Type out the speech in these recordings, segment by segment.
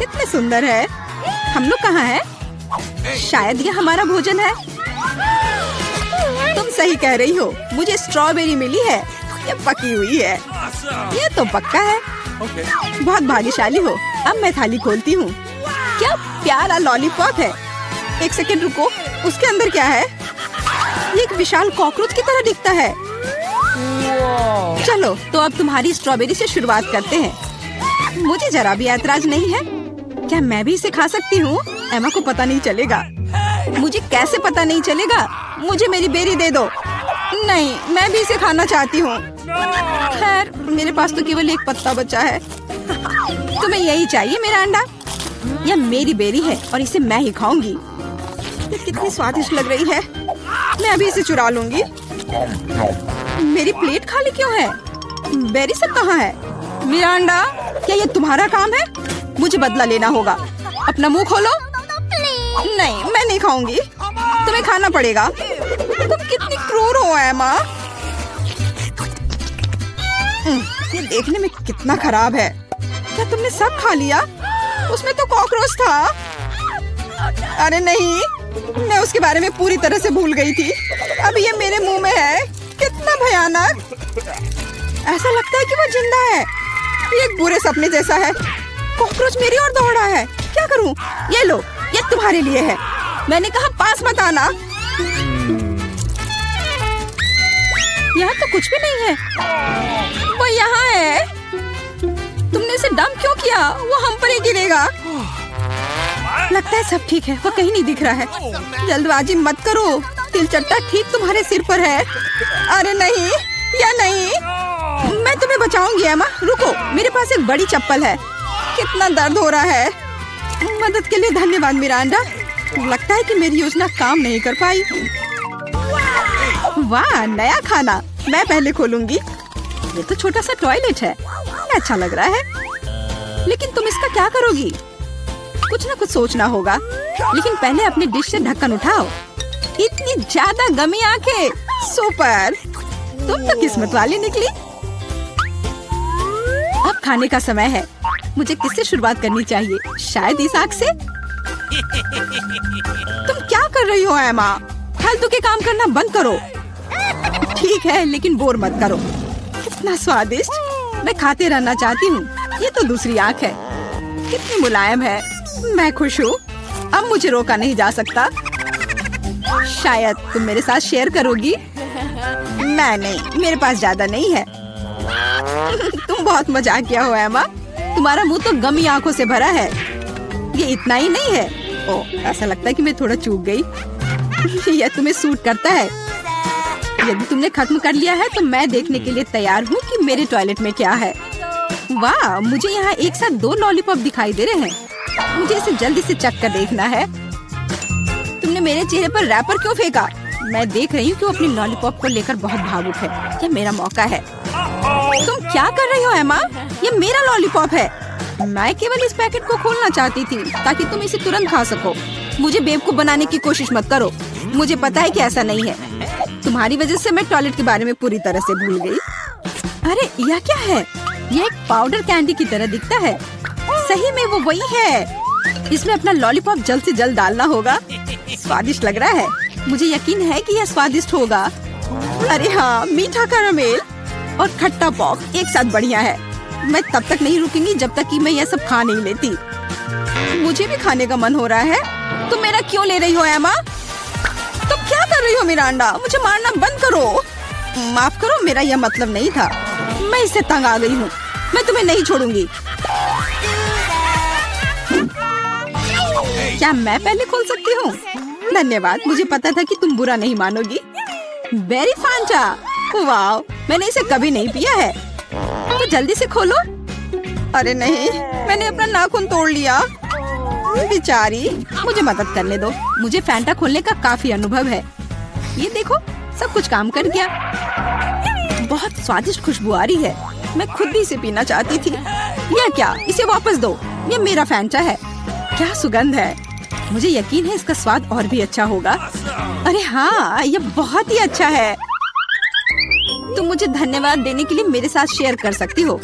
कितने सुंदर है। हम लोग कहाँ हैं? शायद ये हमारा भोजन है। तुम सही कह रही हो, मुझे स्ट्रॉबेरी मिली है। ये पकी हुई है, ये तो पक्का है। बहुत भाग्यशाली हो। अब मैं थाली खोलती हूँ। क्या प्यारा लॉलीपॉप है। एक सेकंड रुको, उसके अंदर क्या है? ये एक विशाल कॉकरोच की तरह दिखता है। चलो तो अब तुम्हारी स्ट्रॉबेरी से शुरुआत करते हैं। मुझे जरा भी ऐतराज नहीं है। क्या मैं भी इसे खा सकती हूँ? एमा को पता नहीं चलेगा। मुझे कैसे पता नहीं चलेगा? मुझे मेरी बेरी दे दो। नहीं, मैं भी इसे खाना चाहती हूँ। खैर, मेरे पास तो केवल एक पत्ता बचा है। तुम्हें यही चाहिए मेरा अंडा? यह मेरी बेरी है और इसे मैं ही खाऊंगी। ये कितनी स्वादिष्ट लग रही है। मैं अभी इसे चुरा लूंगी। मेरी प्लेट खाली क्यों है? बेरी सब कहाँ है? मेरा अंडा, क्या ये तुम्हारा काम है? मुझे बदला लेना होगा। अपना मुंह खोलो। नहीं, मैं नहीं खाऊंगी। तुम्हें खाना पड़ेगा। तुम कितनी क्रूर हो एमा। ये देखने में कितना खराब है। क्या तुमने सब खा लिया? उसमें तो कॉकरोच था। अरे नहीं, मैं उसके बारे में पूरी तरह से भूल गई थी। अब ये मेरे मुंह में है। कितना भयानक। ऐसा लगता है कि वो जिंदा है। ये एक बुरे सपने जैसा है। कॉकरोच मेरी ओर दौड़ा है। क्या करूं? ये लो, ये तुम्हारे लिए है। मैंने कहा पास मत आना। यहाँ तो कुछ भी नहीं है। वो यहाँ है। तुमने इसे डंप क्यों किया? वो हम पर ही गिरेगा। लगता है सब ठीक है। वो कहीं नहीं दिख रहा है। जल्दबाजी मत करो। तिलचट्टा ठीक तुम्हारे सिर पर है। अरे नहीं, या नहीं। मैं तुम्हें बचाऊंगी एमा। रुको, मेरे पास एक बड़ी चप्पल है। कितना दर्द हो रहा है। मदद के लिए धन्यवाद मिरांडा। लगता है कि मेरी योजना काम नहीं कर पाई। वाह, नया खाना। मैं पहले खोलूंगी। ये तो छोटा सा टॉयलेट है। अच्छा लग रहा है। लेकिन तुम इसका क्या करोगी? कुछ ना कुछ सोचना होगा। लेकिन पहले अपनी डिश से ढक्कन उठाओ। इतनी ज्यादा गमी आंखें। सुपर, तुम तो किस्मत वाली निकली। अब खाने का समय है। मुझे किससे शुरुआत करनी चाहिए? शायद इस आग से। तुम क्या कर रही हो एमा? फालतू के काम करना बंद करो। ठीक है, लेकिन बोर मत करो। कितना स्वादिष्ट। मैं खाते रहना चाहती हूँ। ये तो दूसरी आँख है। कितनी मुलायम है। मैं खुश हूँ। अब मुझे रोका नहीं जा सकता। शायद तुम मेरे साथ शेयर करोगी। मैं नहीं, मेरे पास ज्यादा नहीं है। तुम बहुत मजाकिया हो एमा। तुम्हारा मुंह तो गमी आंखों से भरा है। ये इतना ही नहीं है। ओह, ऐसा लगता है कि मैं थोड़ा चूक गई। यह तुम्हें सूट करता है। यदि तुमने खत्म कर लिया है तो मैं देखने के लिए तैयार हूँ कि मेरे टॉयलेट में क्या है। वाह, मुझे यहाँ एक साथ 2 लॉलीपॉप दिखाई दे रहे हैं। मुझे इसे जल्दी से चख कर देखना है। तुमने मेरे चेहरे पर रैपर क्यों फेंका? मैं देख रही हूँ कि वो अपनी लॉलीपॉप को लेकर बहुत भावुक है। यह मेरा मौका है। तुम क्या कर रही हो एमा? ये मेरा लॉलीपॉप है। मैं केवल इस पैकेट को खोलना चाहती थी ताकि तुम इसे तुरंत खा सको। मुझे बेवकूफ बनाने की कोशिश मत करो। मुझे पता है कि ऐसा नहीं है। तुम्हारी वजह से मैं टॉयलेट के बारे में पूरी तरह से भूल गई। अरे यह क्या है? यह एक पाउडर कैंडी की तरह दिखता है। सही में वो वही है। इसमें अपना लॉलीपॉप जल्द से जल्द डालना होगा। स्वादिष्ट लग रहा है। मुझे यकीन है कि यह स्वादिष्ट होगा। अरे हाँ, मीठा कैरामेल और खट्टा पॉप एक साथ बढ़िया है। मैं तब तक नहीं रुकूंगी जब तक कि मैं यह सब खा नहीं लेती। मुझे भी खाने का मन हो रहा है। तुम मेरा क्यों ले रही हो एमा? तुम क्या कर रही हो मिरांडा? मुझे मारना बंद करो। माफ करो, मेरा यह मतलब नहीं था। मैं इससे तंग आ गई हूँ। मैं तुम्हें नहीं छोड़ूंगी। क्या मैं पहले खोल सकती हूँ? धन्यवाद। मुझे पता था कि तुम बुरा नहीं मानोगी। बेरी फांटा, वाह, मैंने इसे कभी नहीं पिया है। तो जल्दी से खोलो। अरे नहीं, मैंने अपना नाखून तोड़ लिया। बेचारी, मुझे मदद करने दो। मुझे फैंटा खोलने का काफी अनुभव है। ये देखो, सब कुछ काम कर गया। बहुत स्वादिष्ट खुशबू आ रही है। मैं खुद भी इसे पीना चाहती थी। यह क्या? इसे वापस दो। ये मेरा फैंटा है। क्या सुगंध है। मुझे यकीन है इसका स्वाद और भी अच्छा होगा। अरे हाँ, ये बहुत ही अच्छा है। तुम मुझे धन्यवाद देने के लिए मेरे साथ शेयर कर सकती हो।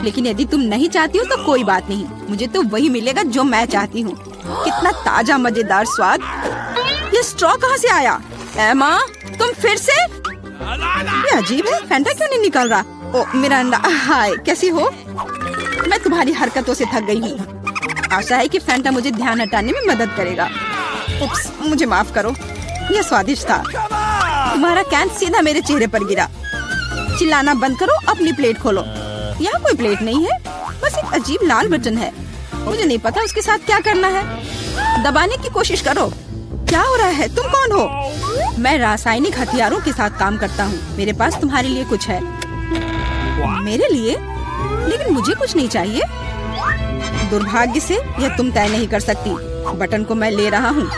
लेकिन यदि तुम नहीं चाहती हो तो कोई बात नहीं, मुझे तो वही मिलेगा जो मैं चाहती हूँ। कितना ताजा मजेदार स्वाद। ये स्ट्रॉ कहाँ से आया? एमा, तुम फिर से? ये अजीब है, फैंटा क्यों नहीं निकल रहा? ओ मिरांडा, हाय, कैसी हो? मैं तुम्हारी हरकतों से थक गई हूँ। आशा है कि फैंटा मुझे ध्यान हटाने में मदद करेगा। उप्स, मुझे माफ करो। यह स्वादिष्ट था। तुम्हारा कैन सीधा मेरे चेहरे पर गिरा। चिल्लाना बंद करो, अपनी प्लेट खोलो। यहाँ कोई प्लेट नहीं है, बस एक अजीब लाल बटन है। मुझे नहीं पता उसके साथ क्या करना है। दबाने की कोशिश करो। क्या हो रहा है? तुम कौन हो? मैं रासायनिक हथियारों के साथ काम करता हूँ। मेरे पास तुम्हारे लिए कुछ है। मेरे लिए? लेकिन मुझे कुछ नहीं चाहिए। दुर्भाग्य से यह तुम तय नहीं कर सकती। बटन को मैं ले रहा हूँ।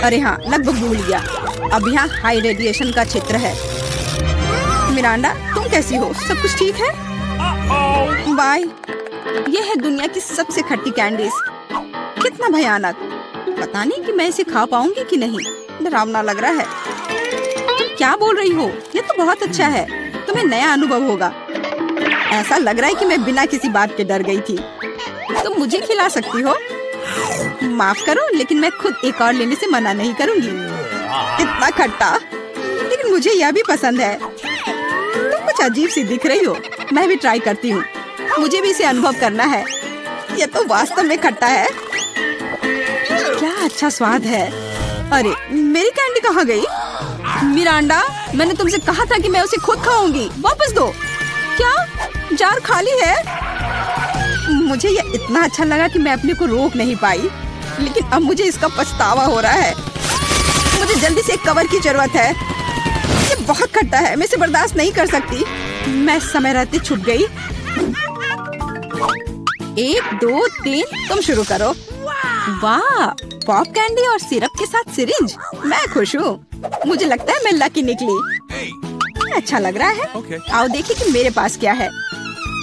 अरे हाँ, लगभग भूल गया। अब यहाँ हाई रेडिएशन का क्षेत्र है। मिरांडा, तुम कैसी हो? सब कुछ ठीक है? बाय। यह है दुनिया की सबसे खट्टी कैंडीज। कितना भयानक। पता नहीं कि मैं इसे खा पाऊंगी कि नहीं। डरावना लग रहा है। तुम क्या बोल रही हो? ये तो बहुत अच्छा है। तुम्हें नया अनुभव होगा। ऐसा लग रहा है कि मैं बिना किसी बात के डर गई थी। तुम मुझे खिला सकती हो। माफ करो, लेकिन मैं खुद एक और लेने से मना नहीं करूंगी। इतना खट्टा, लेकिन मुझे यह भी पसंद है। तुम कुछ अजीब सी दिख रही हो। मैं भी ट्राई करती हूँ। मुझे भी इसे अनुभव करना है। यह तो वास्तव में खट्टा है। क्या अच्छा स्वाद है। अरे, मेरी कैंडी कहाँ गई? मिरांडा, मैंने तुमसे कहा था कि मैं उसे खुद खाऊंगी। वापस दो। क्या जार खाली है? मुझे यह इतना अच्छा लगा कि मैं अपने को रोक नहीं पाई, लेकिन अब मुझे इसका पछतावा हो रहा है। मुझे जल्दी से एक कवर की जरूरत है। ये बहुत खट्टा है, मैं इसे बर्दाश्त नहीं कर सकती। मैं समय रहते छुप गई। 1 2 3, तुम शुरू करो। वाह, पॉप कैंडी और सिरप के साथ सिरिंज। मैं खुश हूँ। मुझे लगता है मैं लकी निकली। अच्छा लग रहा है। आओ देखिए कि मेरे पास क्या है।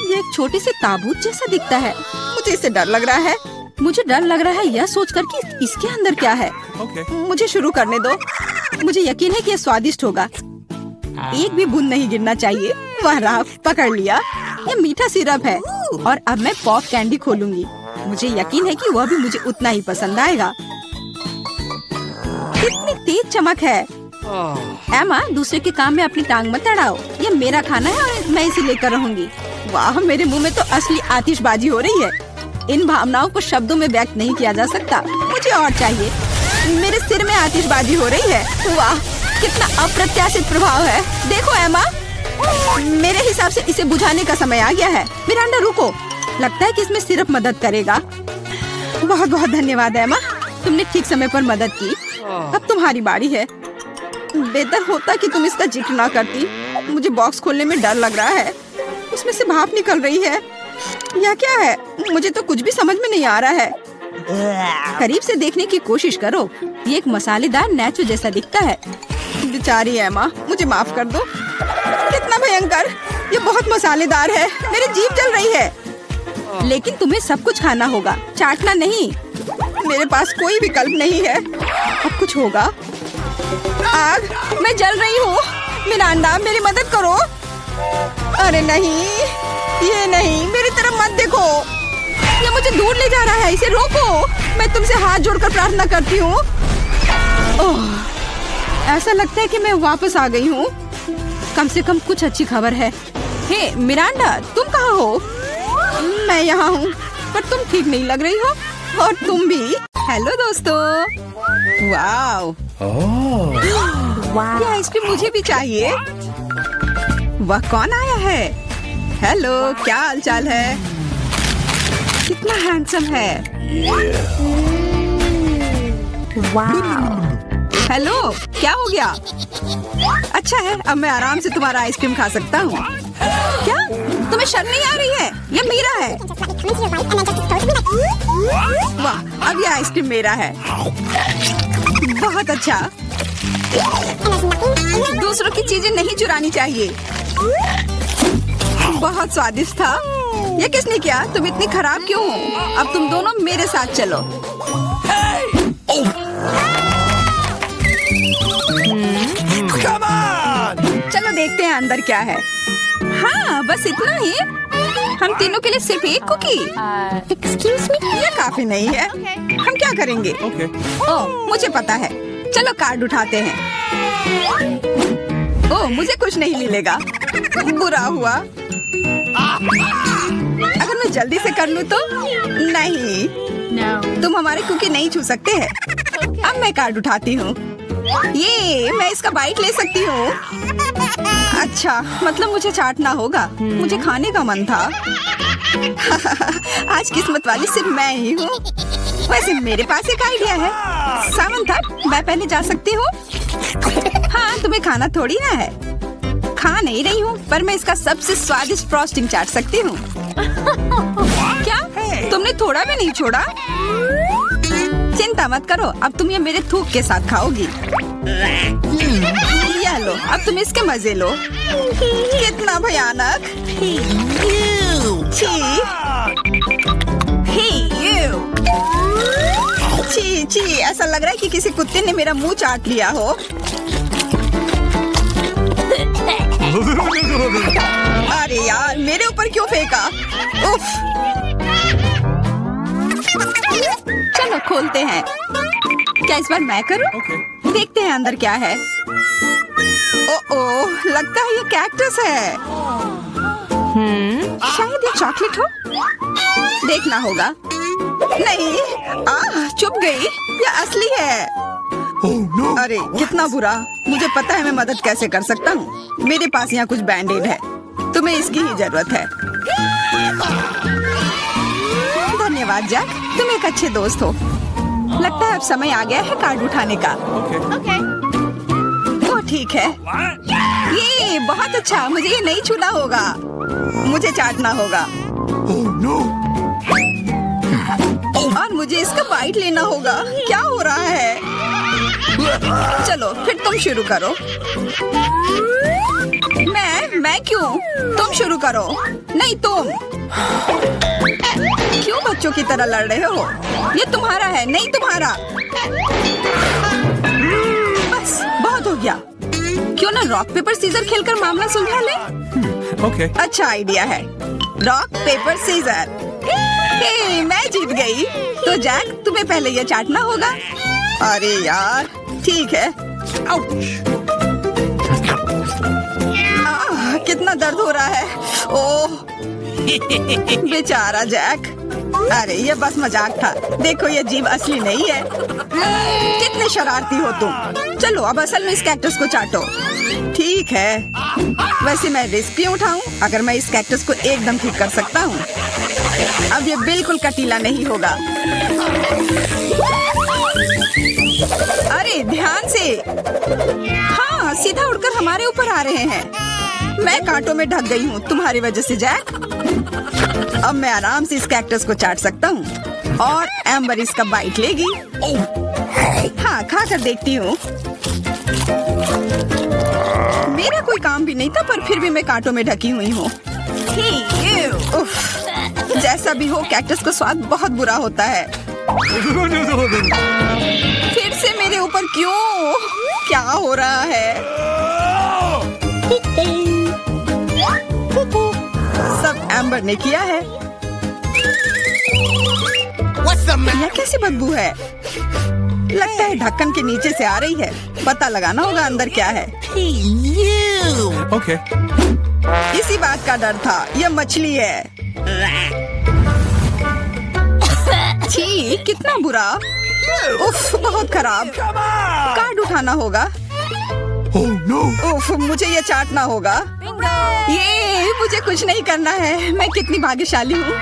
ये एक छोटे से ताबूत जैसा दिखता है। मुझे इससे डर लग रहा है। मुझे डर लग रहा है यह सोचकर कि इसके अंदर क्या है। मुझे शुरू करने दो। मुझे यकीन है कि यह स्वादिष्ट होगा। एक भी बूंद नहीं गिरना चाहिए। वह रहा, पकड़ लिया। यह मीठा सिरप है और अब मैं पॉप कैंडी खोलूंगी। मुझे यकीन है कि वह भी मुझे उतना ही पसंद आएगा। कितनी तेज चमक है। एमा, दूसरे के काम में अपनी टांग मत अड़ाओ। यह मेरा खाना है और मैं इसे लेकर रहूंगी। वाह, मेरे मुंह में तो असली आतिशबाजी हो रही है। इन भावनाओं को शब्दों में व्यक्त नहीं किया जा सकता। मुझे और चाहिए। मेरे सिर में आतिशबाजी हो रही है। वाह, कितना अप्रत्याशित प्रभाव है। देखो एमा, मेरे हिसाब से इसे बुझाने का समय आ गया है। मिरांडा, रुको। लगता है कि इसमें सिर्फ मदद करेगा। बहुत बहुत धन्यवाद एमा, तुमने ठीक समय पर मदद की। अब तुम्हारी बारी है। बेहतर होता कि तुम इसका जिक्र ना करती। मुझे बॉक्स खोलने में डर लग रहा है। उसमें से भाप निकल रही है। यह क्या है? मुझे तो कुछ भी समझ में नहीं आ रहा है। करीब से देखने की कोशिश करो। ये एक मसालेदार नेचो जैसा दिखता है। बेचारी एमा, मुझे माफ कर दो। कितना भयंकर। ये बहुत मसालेदार है। मेरी जीभ जल रही है। लेकिन तुम्हें सब कुछ खाना होगा, चाटना नहीं। मेरे पास कोई विकल्प नहीं है। अब कुछ होगा। आग, मैं जल रही हूँ। मिरांडा, मेरी मदद करो। अरे नहीं, ये नहीं, मेरी तरफ मत देखो। ये मुझे दूर ले जा रहा है। इसे रोको। मैं तुमसे हाथ जोड़कर प्रार्थना करती हूँ। ऐसा लगता है कि मैं वापस आ गई हूँ। कम से कम कुछ अच्छी खबर है। हे मिरांडा, तुम कहाँ हो? मैं यहाँ हूँ, पर तुम ठीक नहीं लग रही हो। और तुम भी। हेलो दोस्तों। वाव, ये आइसक्रीम मुझे भी चाहिए। वह कौन आया है? हेलो, क्या हालचाल है? कितना हैंडसम है। हेलो, क्या हो गया? अच्छा है, अब मैं आराम से तुम्हारा आइसक्रीम खा सकता हूँ। क्या तुम्हें शर्म नहीं आ रही है? ये मेरा है। वाह, अब ये आइसक्रीम मेरा है। बहुत अच्छा। दूसरों की चीजें नहीं चुरानी चाहिए। बहुत स्वादिष्ट था। ये किसने किया? तुम इतनी खराब क्यों हो? अब तुम दोनों मेरे साथ चलो। चलो देखते हैं अंदर क्या है। हाँ, बस इतना ही। हम तीनों के लिए सिर्फ एक कुकी। Excuse me? ये काफी नहीं है। हम क्या करेंगे? ओह, मुझे पता है। चलो कार्ड उठाते हैं। ओह, मुझे कुछ नहीं मिलेगा। बुरा हुआ। अगर मैं जल्दी से कर लूँ तो? नहीं, No. तुम हमारे कुकी नहीं छू सकते हैं। अब मैं कार्ड उठाती हूँ। ये मैं इसका बाइट ले सकती हूँ। अच्छा, मतलब मुझे चाटना होगा। मुझे खाने का मन था। आज किस्मत वाली सिर्फ मैं ही हूँ। वैसे मेरे पास एक आइडिया है। सामंथा, मैं पहले जा सकती हूँ? हाँ, तुम्हें खाना थोड़ी ना है। खा नहीं रही हूँ, पर मैं इसका सबसे स्वादिष्ट फ्रॉस्टिंग चाट सकती हूँ। क्या? तुमने थोड़ा भी नहीं छोड़ा? चिंता मत करो, अब तुम ये मेरे थूक के साथ खाओगी। यह लो, अब तुम इसके मजे लो। कितना भयानक। छी, छी छी, ऐसा लग रहा है कि किसी कुत्ते ने मेरा मुंह चाट लिया हो। अरे यार, मेरे ऊपर क्यों फेंका? उफ। चलो खोलते हैं। क्या इस बार मैं करूं? देखते हैं अंदर क्या है। ओह, लगता है ये कैक्टस है। शायद ये चॉकलेट हो। देखना होगा। नहीं, चुप गई। ये असली है। अरे कितना बुरा। मुझे पता है मैं मदद कैसे कर सकता हूँ। मेरे पास यहाँ कुछ बैंडेड है। तुम्हें इसकी ही जरूरत है। धन्यवाद जैक, तुम एक अच्छे दोस्त हो। लगता है अब समय आ गया है कार्ड उठाने का। ओह ठीक है। ये बहुत अच्छा। मुझे ये नहीं छूना होगा। मुझे चाटना होगा। और मुझे इसका बाइट लेना होगा। क्या हो रहा है? चलो फिर तुम शुरू करो। मैं क्यों? तुम शुरू करो। नहीं तुम। क्यों बच्चों की तरह लड़ रहे हो? ये तुम्हारा है, नहीं तुम्हारा। बस बहुत हो गया। क्यों ना रॉक पेपर सीजर खेलकर मामला सुलझा ले? Okay. अच्छा आइडिया है। Rock paper scissor. हे, मैं जीत गई। तो जैक, तुम्हें पहले ये चाटना होगा। अरे यार, ठीक है। कितना दर्द हो रहा है। ओह बेचारा जैक। अरे ये बस मजाक था। देखो ये जीव असली नहीं है। कितने शरारती हो तुम। चलो अब असल में इस कैक्टस को चाटो। ठीक है। वैसे मैं रिस्क क्यों उठाऊं? अगर मैं इस कैक्टस को एकदम ठीक कर सकता हूँ। अब ये बिल्कुल कटीला नहीं होगा। अरे ध्यान से। हाँ, सीधा उड़कर हमारे ऊपर आ रहे हैं। मैं कांटों में ढक गई हूँ तुम्हारी वजह से जैक। अब मैं आराम से इस कैक्टस को चाट सकता हूँ और एम्बर इसका बाइट लेगी। हाँ, खा कर देखती हूँ। मेरा कोई काम भी नहीं था, पर फिर भी मैं कांटों में ढकी हुई हूँ। जैसा भी हो, कैक्टस का स्वाद बहुत बुरा होता है। फिर से मेरे ऊपर क्यों? क्या हो रहा है? सब एम्बर ने किया है। यह कैसी बदबू है? लगता है ढक्कन के नीचे से आ रही है। पता लगाना होगा अंदर क्या है। Okay. इसी बात का डर था। यह मछली है। छी, कितना बुरा। उफ, बहुत खराब। कार्ड उठाना होगा। Oh no! उफ, मुझे ये चाटना होगा। ये मुझे कुछ नहीं करना है। मैं कितनी भाग्यशाली हूँ।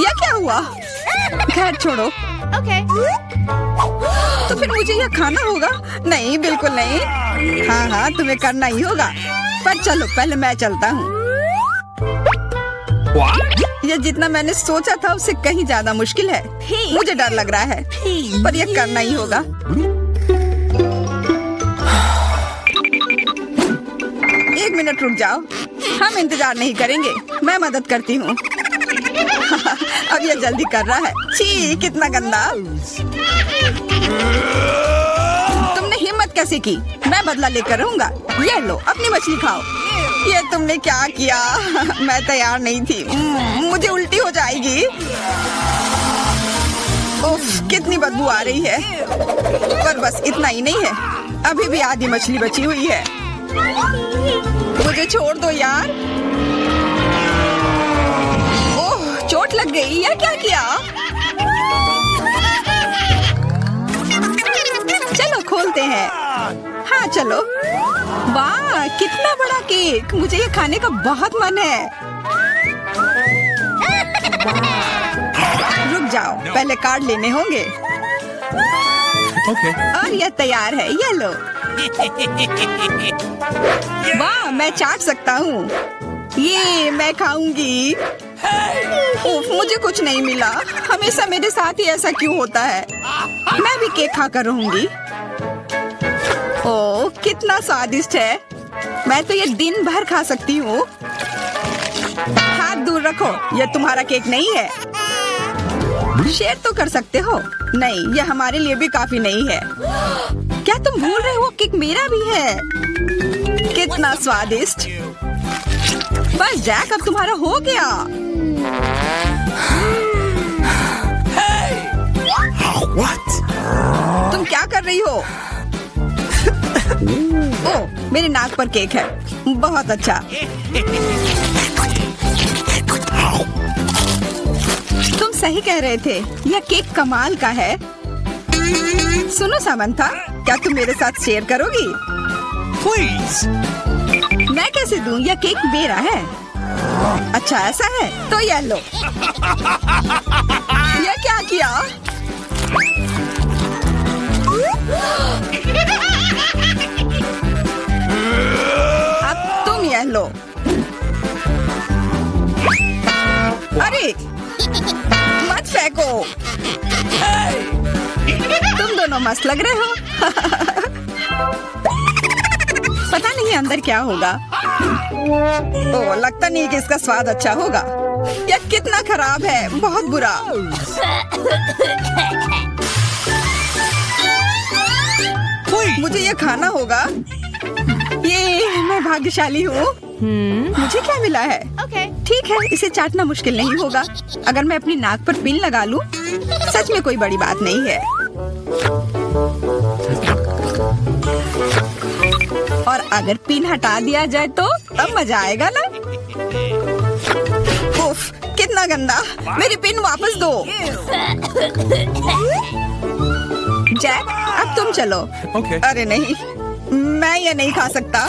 यह क्या हुआ? खैर छोड़ो। तो फिर मुझे यह खाना होगा? नहीं, बिल्कुल नहीं। हाँ, तुम्हें करना ही होगा। पर चलो पहले मैं चलता हूँ। यह जितना मैंने सोचा था उससे कहीं ज्यादा मुश्किल है। मुझे डर लग रहा है, पर यह करना ही होगा। एक मिनट रुक जाओ। हम इंतजार नहीं करेंगे। मैं मदद करती हूँ। अब यह जल्दी कर रहा है। छी, कितना गंदा। तुमने हिम्मत कैसे की? मैं बदला लेकर रहूंगा। ये लो, अपनी मछली खाओ। ये तुमने क्या किया? मैं तैयार नहीं थी। मुझे उल्टी हो जाएगी। उफ, कितनी बदबू आ रही है। पर बस इतना ही नहीं है, अभी भी आधी मछली बची हुई है। मुझे छोड़ दो यार। ओह, चोट लग गई। यह क्या किया? चलो खोलते हैं। हाँ चलो। वाह, कितना बड़ा केक। मुझे ये खाने का बहुत मन है। रुक जाओ, पहले कार्ड लेने होंगे। Okay. और यह तैयार है, ये लो। वाह, मैं चाट सकता हूँ। ये मैं खाऊंगी। उफ, मुझे कुछ नहीं मिला। हमेशा मेरे साथ ही ऐसा क्यों होता है? मैं भी केक खाकर रहूंगी। ओह, कितना स्वादिष्ट है। मैं तो ये दिन भर खा सकती हूँ। हाथ दूर रखो, यह तुम्हारा केक नहीं है। शेयर तो कर सकते हो। नहीं, यह हमारे लिए भी काफी नहीं है। क्या तुम भूल रहे हो, केक मेरा भी है। कितना स्वादिष्ट। बस जैक, अब तुम्हारा हो गया। What? तुम क्या कर रही हो? ओह, मेरे नाक पर केक है। बहुत अच्छा। तुम सही कह रहे थे, यह केक कमाल का है। सुनो सामंथा, क्या तुम मेरे साथ शेयर करोगी? Please. मैं कैसे दूं? यह केक मेरा है। अच्छा ऐसा है, तो यह लो। यह क्या किया? अब तुम यह लो। अरे मत फेंको। तुम दोनों मस्त लग रहे हो। पता नहीं अंदर क्या होगा। ओह, लगता नहीं कि इसका स्वाद अच्छा होगा। यह कितना खराब है, बहुत बुरा। मुझे ये खाना होगा। ये मैं भाग्यशाली हूँ। मुझे क्या मिला है? ठीक है, इसे चाटना मुश्किल नहीं होगा। अगर मैं अपनी नाक पर पिन लगा लूं, सच में कोई बड़ी बात नहीं है। और अगर पिन हटा दिया जाए तो तब मजा आएगा ना। उफ, कितना गंदा। मेरी पिन वापस दो। जैक, अब तुम चलो। Okay. अरे नहीं, मैं ये नहीं खा सकता।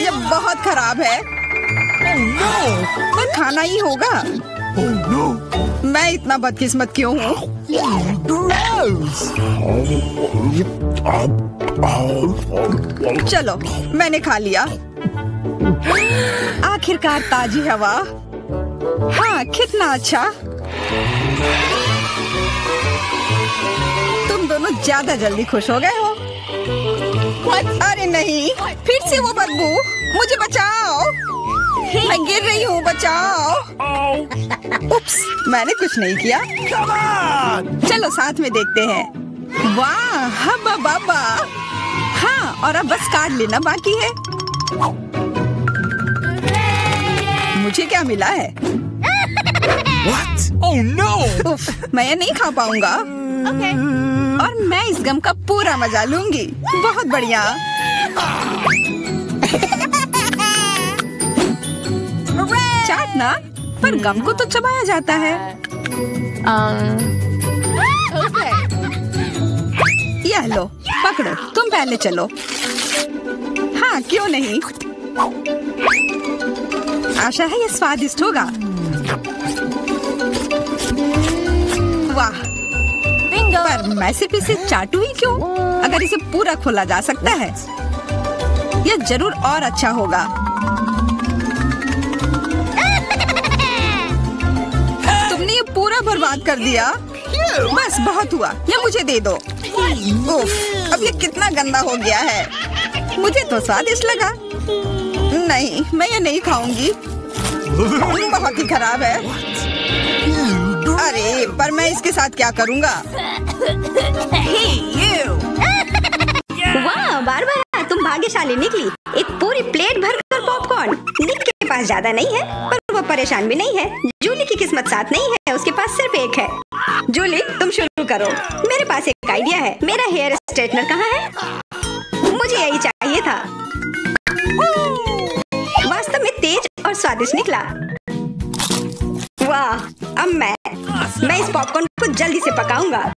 ये बहुत खराब है। पर खाना ही होगा। Oh no. मैं इतना बदकिस्मत क्यों हूँ? चलो, मैंने खा लिया। आखिरकार ताजी हवा। हाँ, कितना अच्छा। तुम दोनों ज्यादा जल्दी खुश हो गए हो। अरे नहीं, फिर से वो बदबू। मुझे बचाओ, मैं गिर रही हूँ, बचाओ। उप्स, मैंने कुछ नहीं किया। Come on. चलो साथ में देखते हैं। वाह, हब्बा बाबा। हाँ, और अब बस कार्ड लेना बाकी है। मुझे क्या मिला है? What? Oh no. उफ, मैं ये नहीं खा पाऊंगा। और मैं इस गम का पूरा मजा लूंगी। बहुत बढ़िया। चाटना, पर गम को तो चबाया जाता है। यह लो, पकड़ो। तुम पहले चलो। हाँ, क्यों नहीं। आशा है ये स्वादिष्ट होगा। वाह, पर मैं सिर्फ इसे चाटू ही क्यों? अगर इसे पूरा खोला जा सकता है, यह जरूर और अच्छा होगा। तुमने ये पूरा बर्बाद कर दिया। बस बहुत हुआ, ये मुझे दे दो। उफ, अब ये कितना गंदा हो गया है। मुझे तो स्वादिष्ट लगा। नहीं, मैं ये नहीं खाऊंगी। बहुत ही खराब है। अरे, पर मैं इसके साथ क्या करूँगा? वाह, बारबरा, तुम भाग्यशाली निकली। एक पूरी प्लेट भरकर पॉपकॉर्न। निक के पास ज्यादा नहीं है, पर वो परेशान भी नहीं है। जूली की किस्मत साथ नहीं है, उसके पास सिर्फ एक है। जूली, तुम शुरू करो। मेरे पास एक आइडिया है। मेरा हेयर स्ट्रेटनर कहाँ है? मुझे यही चाहिए था। वास्तव में तेज और स्वादिष्ट निकला। वाह, अब मैं इस पॉपकॉर्न को जल्दी से पकाऊंगा।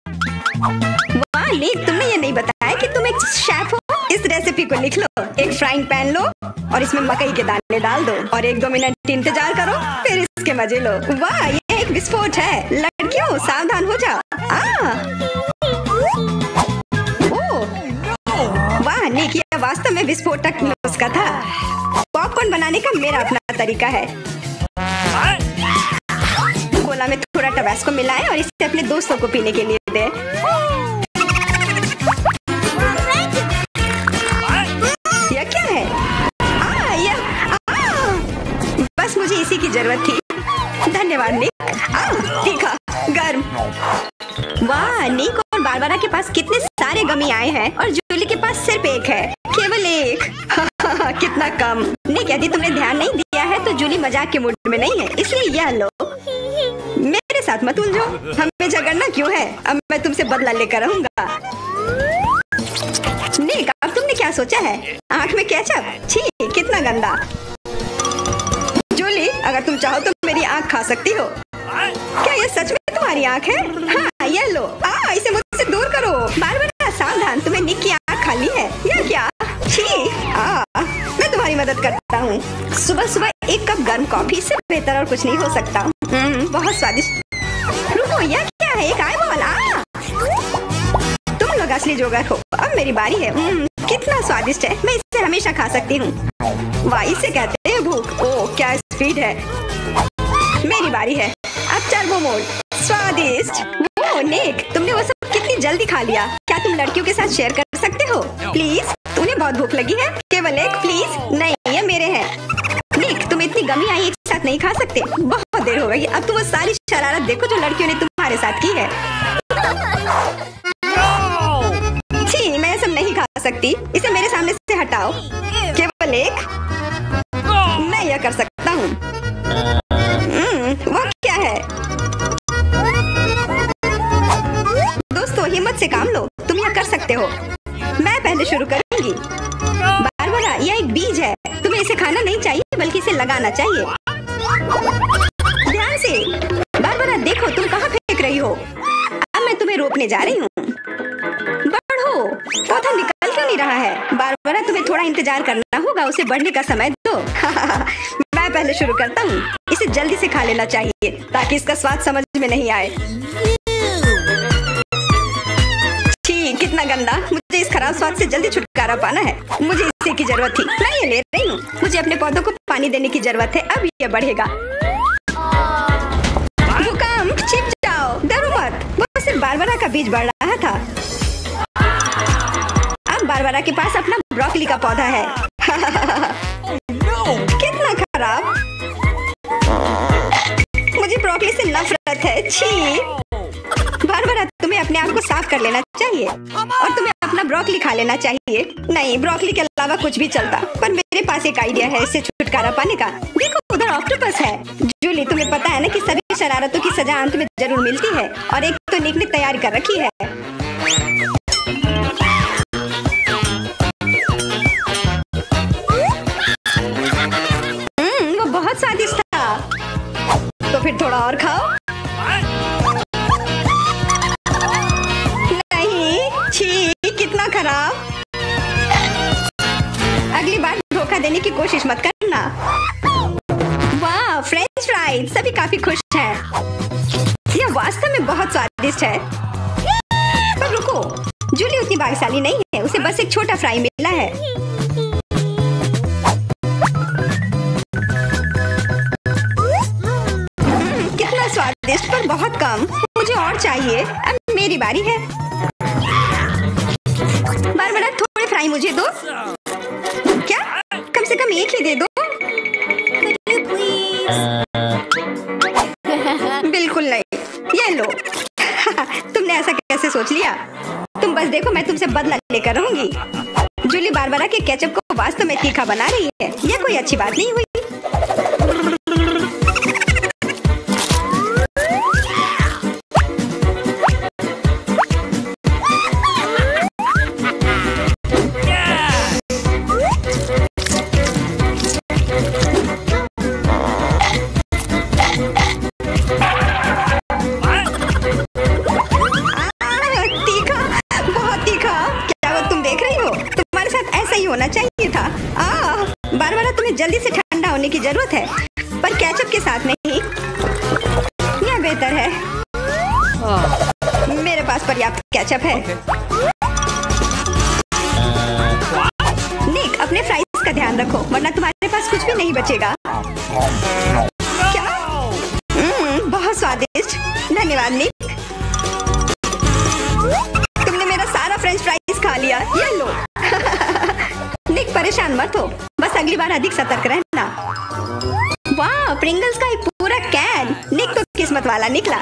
वाह निक, तुमने ये नहीं बताया कि तुम एक शेफ हो। इस रेसिपी को लिख लो। एक फ्राइंग पैन लो और इसमें मकई के दाने डाल दो और 1-2 मिनट इंतजार करो, फिर इसके मजे लो। वाह, ये एक विस्फोट है। लड़कियों, सावधान हो जाओ। वाह निक, ये वास्तव में विस्फोटक नुस्खा था। पॉपकॉर्न बनाने का मेरा अपना तरीका है। कोला में थोड़ा टबास्को मिलाएं और इसे अपने दोस्तों को पीने के लिए दे। यह क्या है? बस मुझे इसी की जरूरत थी। धन्यवाद निक। तीखा, गर्म। वाह, निक और बारबरा के पास कितने सारे गमी आए हैं और जूली के पास सिर्फ एक है। केवल एक। कितना कम। निक, यदि तुमने ध्यान नहीं दिया है तो जूली मजाक के मूड में नहीं है, इसलिए यह लो। मेरे साथ मत उलझो। हमें झगड़ना क्यों है? अब मैं तुमसे बदला लेकर रहूंगा। निक, अब तुमने क्या सोचा है? आँख में केचप? छी, कितना गंदा। जूली, अगर तुम चाहो तो मेरी आँख खा सकती हो। क्या ये सच में तुम्हारी आँख है? हाँ, ये लो। इसे मुझसे दूर करो। बारबरा, सावधान, तुम्हें निक की आँख खाली है। यह क्या? छी, मैं तुम्हारी मदद करता हूँ। सुबह सुबह एक कप गर्म कॉफी से बेहतर और कुछ नहीं हो सकता। बहुत स्वादिष्ट। रुको, यह क्या है? एक आईबॉल। तुम लोग असली जोगर हो। अब मेरी बारी है। कितना स्वादिष्ट है। मैं इसे हमेशा खा सकती हूँ। वाह, इसे कहते हैं भूख। ओह, क्या स्पीड है। मेरी बारी है। अब टर्बो मोड। स्वादिष्ट। वो निक, तुमने वो सब कितनी जल्दी खा लिया। क्या तुम लड़कियों के साथ शेयर कर सकते हो? प्लीज, तुम्हें बहुत भूख लगी है। केवल एक, प्लीज। नहीं, ये मेरे हैं। निक, तुम इतनी गमी आई एक साथ नहीं खा सकते। बहुत देर हो गई। अब तुम वो सारी शरारत देखो जो लड़कियों ने तुम्हारे साथ की है। छी, मैं सब नहीं खा सकती। इसे मेरे सामने से हटाओ। केवल एक। मैं यह कर सकता हूँ। वो क्या है? दोस्तों, हिम्मत से काम लो। तुम यह कर सकते हो। मैं पहले शुरू करूंगी। बारबरा, यह एक बीज है। तुम्हें इसे खाना नहीं चाहिए, बल्कि इसे लगाना चाहिए। ध्यान से। बारबरा, देखो तुम कहाँ फेंक रही हो। अब मैं तुम्हें रोकने जा रही हूँ। बढ़ो। पौधा निकल क्यों नहीं रहा है? बारबरा, तुम्हें थोड़ा इंतजार करना होगा। उसे बढ़ने का समय दो। मैं पहले शुरू करता हूँ। इसे जल्दी से खा लेना चाहिए ताकि इसका स्वाद समझ में नहीं आए। छी, कितना गंदा। मुझे इस खराब स्वाद से जल्दी छुटकारा पाना है। मुझे इसी की जरूरत थी। मैं ये ले रही हूँ। मुझे अपने पौधों को पानी देने की जरूरत है। अब ये बढ़ेगा। भूकंप, छिप जाओ। डरो मत। वो सिर्फ बारबरा का बीज बढ़ रहा था। अब बारबरा के पास अपना ब्रोकली का पौधा है। कितना खराब। मुझे ब्रोकली से नफरत है। छी। बारबरा, तुम्हें अपने आप को साफ कर लेना चाहिए और तुम्हें अपना ब्रोकली खा लेना चाहिए। नहीं, ब्रोकली के अलावा कुछ भी चलता, पर मेरे पास एक आइडिया है इससे छुटकारा पाने का। देखो, उधर ऑक्टोपस है। जूली, तुम्हें पता है ना कि सभी शरारतों की सजा अंत में जरूर मिलती है, और एक तो निक ने तैयारी कर रखी है। वो बहुत स्वादिष्ट था। तो फिर थोड़ा और खाओ। छी, कितना खराब। अगली बार धोखा देने की कोशिश मत करना। वाह, फ्रेंच फ्राइज। सभी काफी खुश हैं। यह वास्तव में बहुत स्वादिष्ट है। पर रुको, जूली उतनी भाग्यशाली नहीं है। उसे बस एक छोटा फ्राई मिला है। कितना स्वादिष्ट, पर बहुत कम। मुझे और चाहिए। अब मेरी बारी है। बारबरा, थोड़े फ्राई मुझे दो। क्या? कम से कम एक ही दे दो। बिल्कुल नहीं। ये लो। तुमने ऐसा कैसे सोच लिया? तुम बस देखो, मैं तुमसे बदला लेकर रहूंगी। जूली बारबरा के केचप को वास्तव में तीखा बना रही है। यह कोई अच्छी बात नहीं हुई। होना चाहिए था। बारबरा तुम्हें जल्दी से ठंडा होने की जरूरत है, पर केचप के साथ नहीं। यह बेहतर है। मेरे पास पर्याप्त केचप है। निक, अपने फ्राइज का ध्यान रखो, वरना तुम्हारे पास कुछ भी नहीं बचेगा। क्या? बहुत स्वादिष्ट। धन्यवाद निक। तुमने मेरा सारा फ्रेंच फ्राइज खा लिया। ये लो। निक, परेशान मत हो, बस अगली बार अधिक सतर्क रहना। वाह, प्रिंगल्स का एक पूरा कैन। निक तो किस्मत वाला निकला।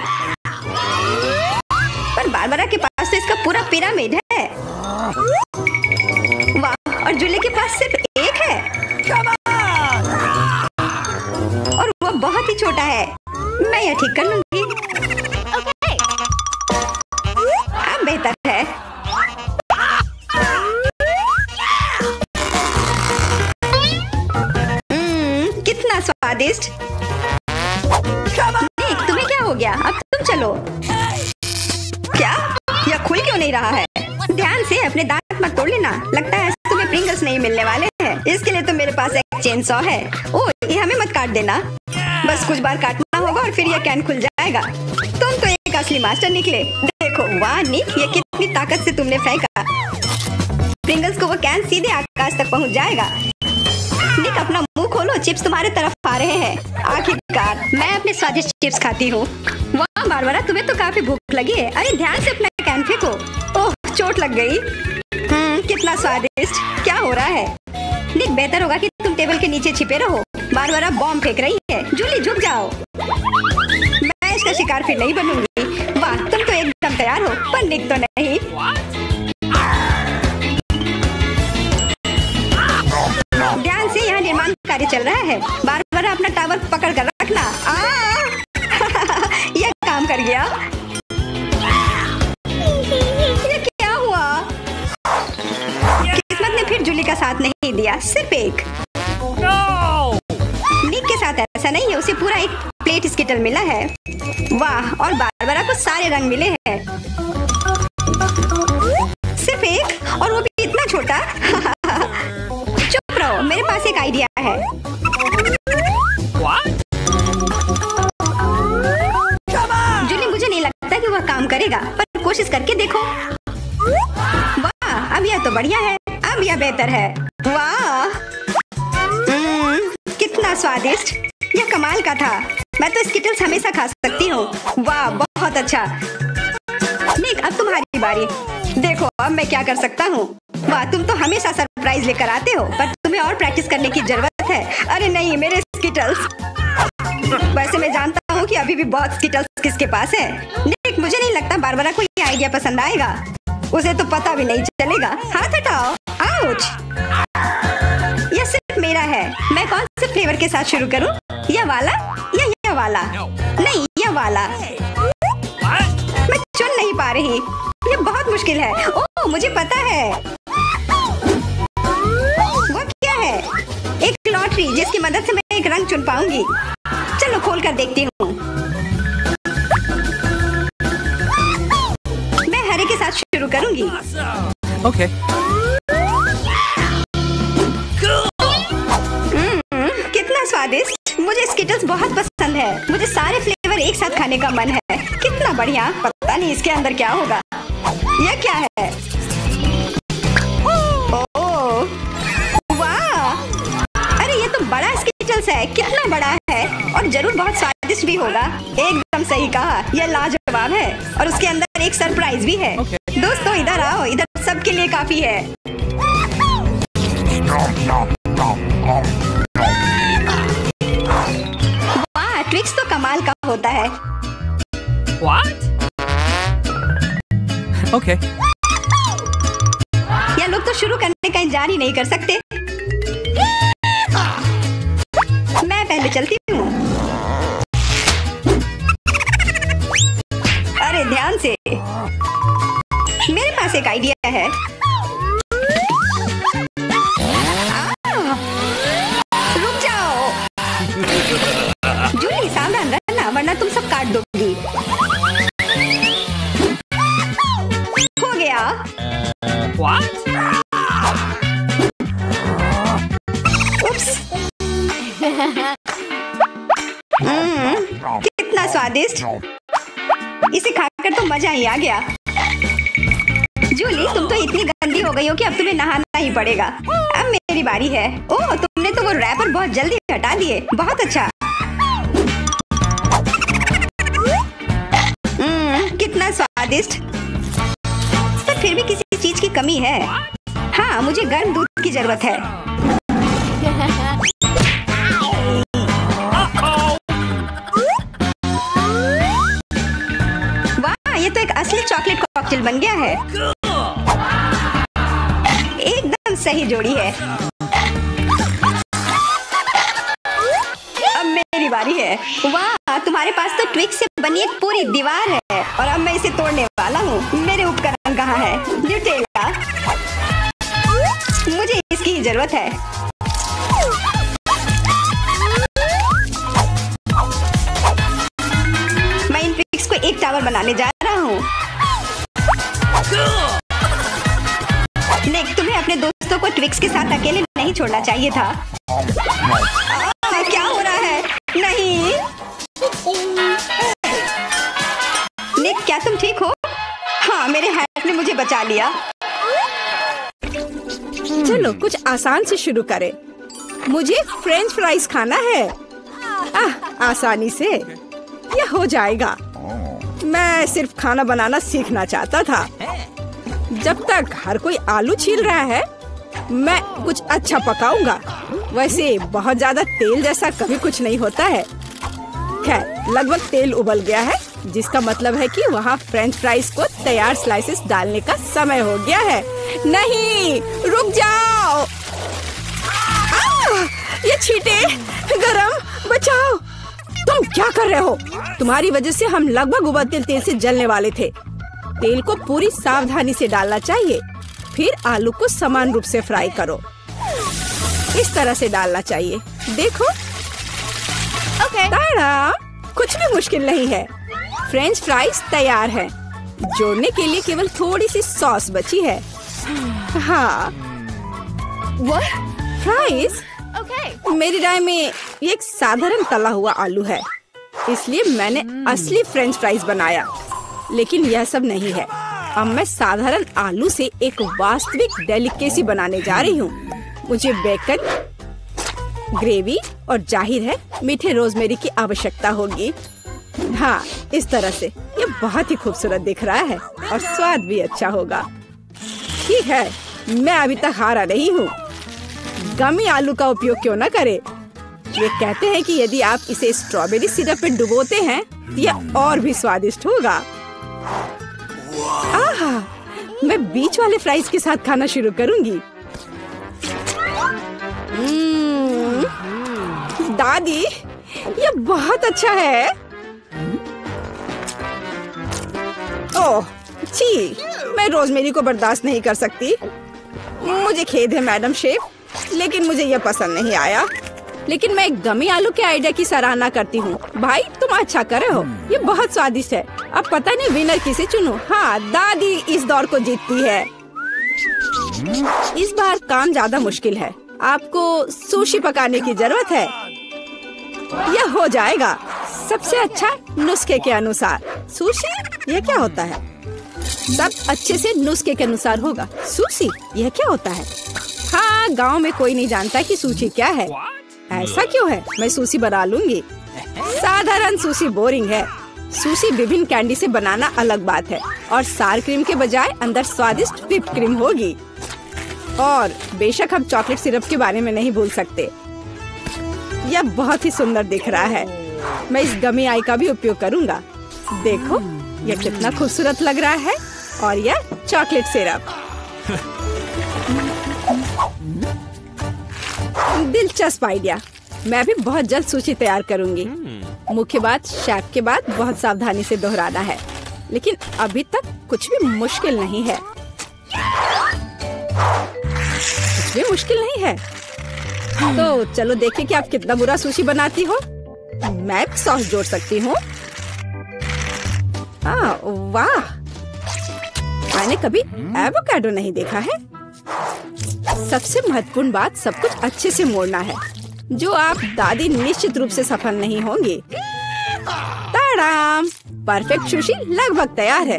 पर बारबरा के पास तो इसका पूरा पिरामिड है। वाह, और जूली के पास सिर्फ एक है। और वो बहुत ही छोटा है। मैं यह ठीक कर लूंगी। अब बेहतर है। कितना स्वादिष्ट। निक, तुम्हें क्या हो गया? अब तुम चलो। क्या? यह खुल क्यों नहीं रहा है? ध्यान से, अपने दांत मत तोड़ लेना। लगता है तुम्हें प्रिंगल्स नहीं मिलने वाले हैं। इसके लिए तो मेरे पास एक चेन सॉ है। ओह, ये हमें मत काट देना। बस कुछ बार काटना होगा और फिर यह कैन खुल जाएगा। तुम तो एक असली मास्टर निकले। देखो, वाह निक, ये कितनी ताकत से तुमने फेंका। प्रिंगल्स को वो कैन सीधे आकाश तक पहुंच जाएगा। निक, अपना मुंह खोलो, चिप्स तुम्हारे तरफ आ रहे हैं। आखिरकार मैं अपने स्वादिष्ट चिप्स खाती हूँ। वाह बारबरा, तुम्हें तो काफी भूख लगी है। अरे ध्यान से अपना कैन फेंको। ओह, चोट लग गई। कितना स्वादिष्ट। क्या हो रहा है? निक, बेहतर होगा कि तुम टेबल के नीचे छिपे रहो। बारबरा बॉम्ब फेंक रही है। जूली, झुक जाओ। मैं इसका शिकार फिर नहीं बनूंगी। वाह, तुम तो एकदम तैयार हो, पर निक तो नहीं। ध्यान से, यहाँ निर्माण कार्य चल रहा है। बारबरा, अपना टावर पकड़ कर रखना। यह काम कर गया। ये क्या हुआ? किस्मत ने फिर जूली का साथ नहीं दिया, सिर्फ एक। निक के साथ ऐसा नहीं है, उसे पूरा एक प्लेट स्किटल मिला है। वाह, और बारबरा को सारे रंग मिले हैं। सिर्फ एक, और वो भी इतना छोटा। चुप रहो, मेरे पास एक आइडिया है। जूली, मुझे नहीं लगता कि वह काम करेगा, पर कोशिश करके देखो। वाह, अब यह तो बढ़िया है। अब यह बेहतर है। वाह, कितना स्वादिष्ट। यह कमाल का था। मैं तो स्किटल्स हमेशा खा सकती हूँ। वाह, बहुत अच्छा। निक, अब तुम्हारी बारी। देखो, अब मैं क्या कर सकता हूँ। वाह, तुम तो हमेशा सरप्राइज लेकर आते हो, पर तुम्हें और प्रैक्टिस करने की जरूरत है। अरे नहीं, मेरे स्किटल्स। वैसे मैं जानता हूँ कि अभी भी बहुत स्किटल्स किसके पास है। निक, मुझे नहीं लगता बारबरा को ये आइडिया पसंद आएगा। उसे तो पता भी नहीं चलेगा। हाथ हटाओ। आउच। यह सिर्फ मेरा है। मैं कौन से फ्लेवर के साथ शुरू करूँ? यह वाला या यह वाला? नहीं, यह वाला। मैं चुन नहीं पा रही। ये बहुत मुश्किल है। ओह, मुझे पता है। वो क्या है? एक लॉटरी, जिसकी मदद से मैं एक रंग चुन पाऊंगी। चलो खोल कर देखती हूँ। मैं हरे के साथ शुरू करूंगी। Okay. कितना स्वादिष्ट। मुझे स्किटल्स बहुत पसंद है। मुझे सारे फ्लेवर एक साथ खाने का मन है। कितना बढ़िया। पता नहीं इसके अंदर क्या होगा। यह क्या है? ओह, वाह। अरे ये तो बड़ा स्किटल्स है। कितना बड़ा है, और जरूर बहुत स्वादिष्ट भी होगा। एकदम सही कहा। यह लाजवाब है, और उसके अंदर एक सरप्राइज भी है। दोस्तों, इधर आओ। इधर सबके लिए काफी है। वाह, ट्विक्स तो कमाल का होता है। What? Okay. यह लोग तो शुरू करने का इंतजार ही नहीं कर सकते। मैं पहले चलती हूँ। अरे ध्यान से, मेरे पास एक आइडिया है। रुक जाओ। जूली सावधान रहना वरना तुम सब काट दोगी। हो गया। उप्स। कितना स्वादिष्ट। इसे खाकर तो मजा ही आ गया। जूली तुम तो इतनी गंदी हो गई हो कि अब तुम्हें नहाना ही पड़ेगा। अब मेरी बारी है। ओह तुमने तो वो रैपर बहुत जल्दी हटा दिए। बहुत अच्छा। कितना स्वादिष्ट। पर फिर भी किसी चीज की कमी है। हाँ मुझे गर्म दूध की जरूरत है। वाह ये तो एक असली चॉकलेट कॉकटेल बन गया है। एकदम सही जोड़ी है। अब मेरी बारी है। वाह तुम्हारे पास तो ट्विक्स से बनी एक पूरी दीवार है और अब मैं इसे तोड़ने वाला हूँ। मेरे उपकरण कहाँ है? न्यूटेला। मुझे इसकी ही जरूरत है। मैं इन ट्विक्स को एक टावर बनाने जा रहा हूँ। निक तुम्हें अपने दोस्तों को ट्विक्स के साथ अकेले नहीं छोड़ना चाहिए था। क्या हो रहा है? नहीं निक क्या तुम ठीक हो? हाँ मेरे हैट ने मुझे बचा लिया। चलो कुछ आसान से शुरू करें। मुझे फ्रेंच फ्राइज खाना है। आसानी से यह हो जाएगा। मैं सिर्फ खाना बनाना सीखना चाहता था। जब तक हर कोई आलू छील रहा है मैं कुछ अच्छा पकाऊंगा। वैसे बहुत ज्यादा तेल जैसा कभी कुछ नहीं होता है। खैर लगभग तेल उबल गया है जिसका मतलब है कि वहाँ फ्रेंच फ्राइज को तैयार स्लाइसेस डालने का समय हो गया है। नहीं रुक जाओ। ये छींटे गरम बचाओ। तुम क्या कर रहे हो? तुम्हारी वजह से हम लगभग उबलते तेल से जलने वाले थे। तेल को पूरी सावधानी से डालना चाहिए। फिर आलू को समान रूप से फ्राई करो। इस तरह से डालना चाहिए। देखो ताड़ा, कुछ भी मुश्किल नहीं है। फ्रेंच फ्राइज तैयार हैं। जोड़ने के लिए केवल थोड़ी सी सॉस बची है। हाँ फ्राइज मेरी राय में ये एक साधारण तला हुआ आलू है, इसलिए मैंने असली फ्रेंच फ्राइज बनाया। लेकिन यह सब नहीं है। अब मैं साधारण आलू से एक वास्तविक डेलिकेसी बनाने जा रही हूँ। मुझे बेकन, ग्रेवी और जाहिर है मीठे रोजमेरी की आवश्यकता होगी। हाँ इस तरह से ये बहुत ही खूबसूरत दिख रहा है और स्वाद भी अच्छा होगा। ठीक है मैं अभी तक हारा नहीं हूँ। गमी आलू का उपयोग क्यों न करें? ये कहते हैं कि यदि आप इसे स्ट्रॉबेरी सिरप में डुबोते हैं तो यह और भी स्वादिष्ट होगा। आहा, मैं बीच वाले फ्राइज के साथ खाना शुरू करूंगी। दादी ये बहुत अच्छा है। ओह छी, मैं रोजमेरी को बर्दाश्त नहीं कर सकती। मुझे खेद है मैडम शेफ, लेकिन मुझे यह पसंद नहीं आया। लेकिन मैं गमी आलू के आइडिया की सराहना करती हूँ। भाई तुम अच्छा कर रहे हो, ये बहुत स्वादिष्ट है। अब पता नहीं विनर किसे चुनूं। हाँ दादी इस दौर को जीतती है। इस बार काम ज्यादा मुश्किल है। आपको सुशी पकाने की जरूरत है। यह हो जाएगा सबसे अच्छा नुस्खे के अनुसार। सुशी यह क्या होता है? सब अच्छे से नुस्खे के अनुसार होगा। सुशी यह क्या होता है? हाँ गांव में कोई नहीं जानता कि सुशी क्या है। ऐसा क्यों है? मैं सुशी बना लूंगी। साधारण सुशी बोरिंग है। सुशी विभिन्न कैंडी से बनाना अलग बात है और सार क्रीम के बजाय अंदर स्वादिष्ट व्हिप क्रीम होगी। और बेशक हम चॉकलेट सिरप के बारे में नहीं भूल सकते। यह बहुत ही सुंदर दिख रहा है। मैं इस गमी आई का भी उपयोग करूंगा। देखो यह कितना खूबसूरत लग रहा है। और यह चॉकलेट सिरप। दिलचस्प आइडिया। मैं भी बहुत जल्द सुशी तैयार करूंगी। मुख्य बात शेफ के बाद बहुत सावधानी से दोहराना है, लेकिन अभी तक कुछ भी मुश्किल नहीं है। कुछ भी मुश्किल नहीं है। तो चलो देखें कि आप कितना बुरा सुशी बनाती हो। मैं सॉस जोड़ सकती हूँ। वाह, मैंने कभी एवोकाडो नहीं देखा है। सबसे महत्वपूर्ण बात, सब कुछ अच्छे से मोड़ना है, जो आप दादी निश्चित रूप से सफल नहीं होंगी। ताड़ाम, परफेक्ट सुशी लगभग तैयार है।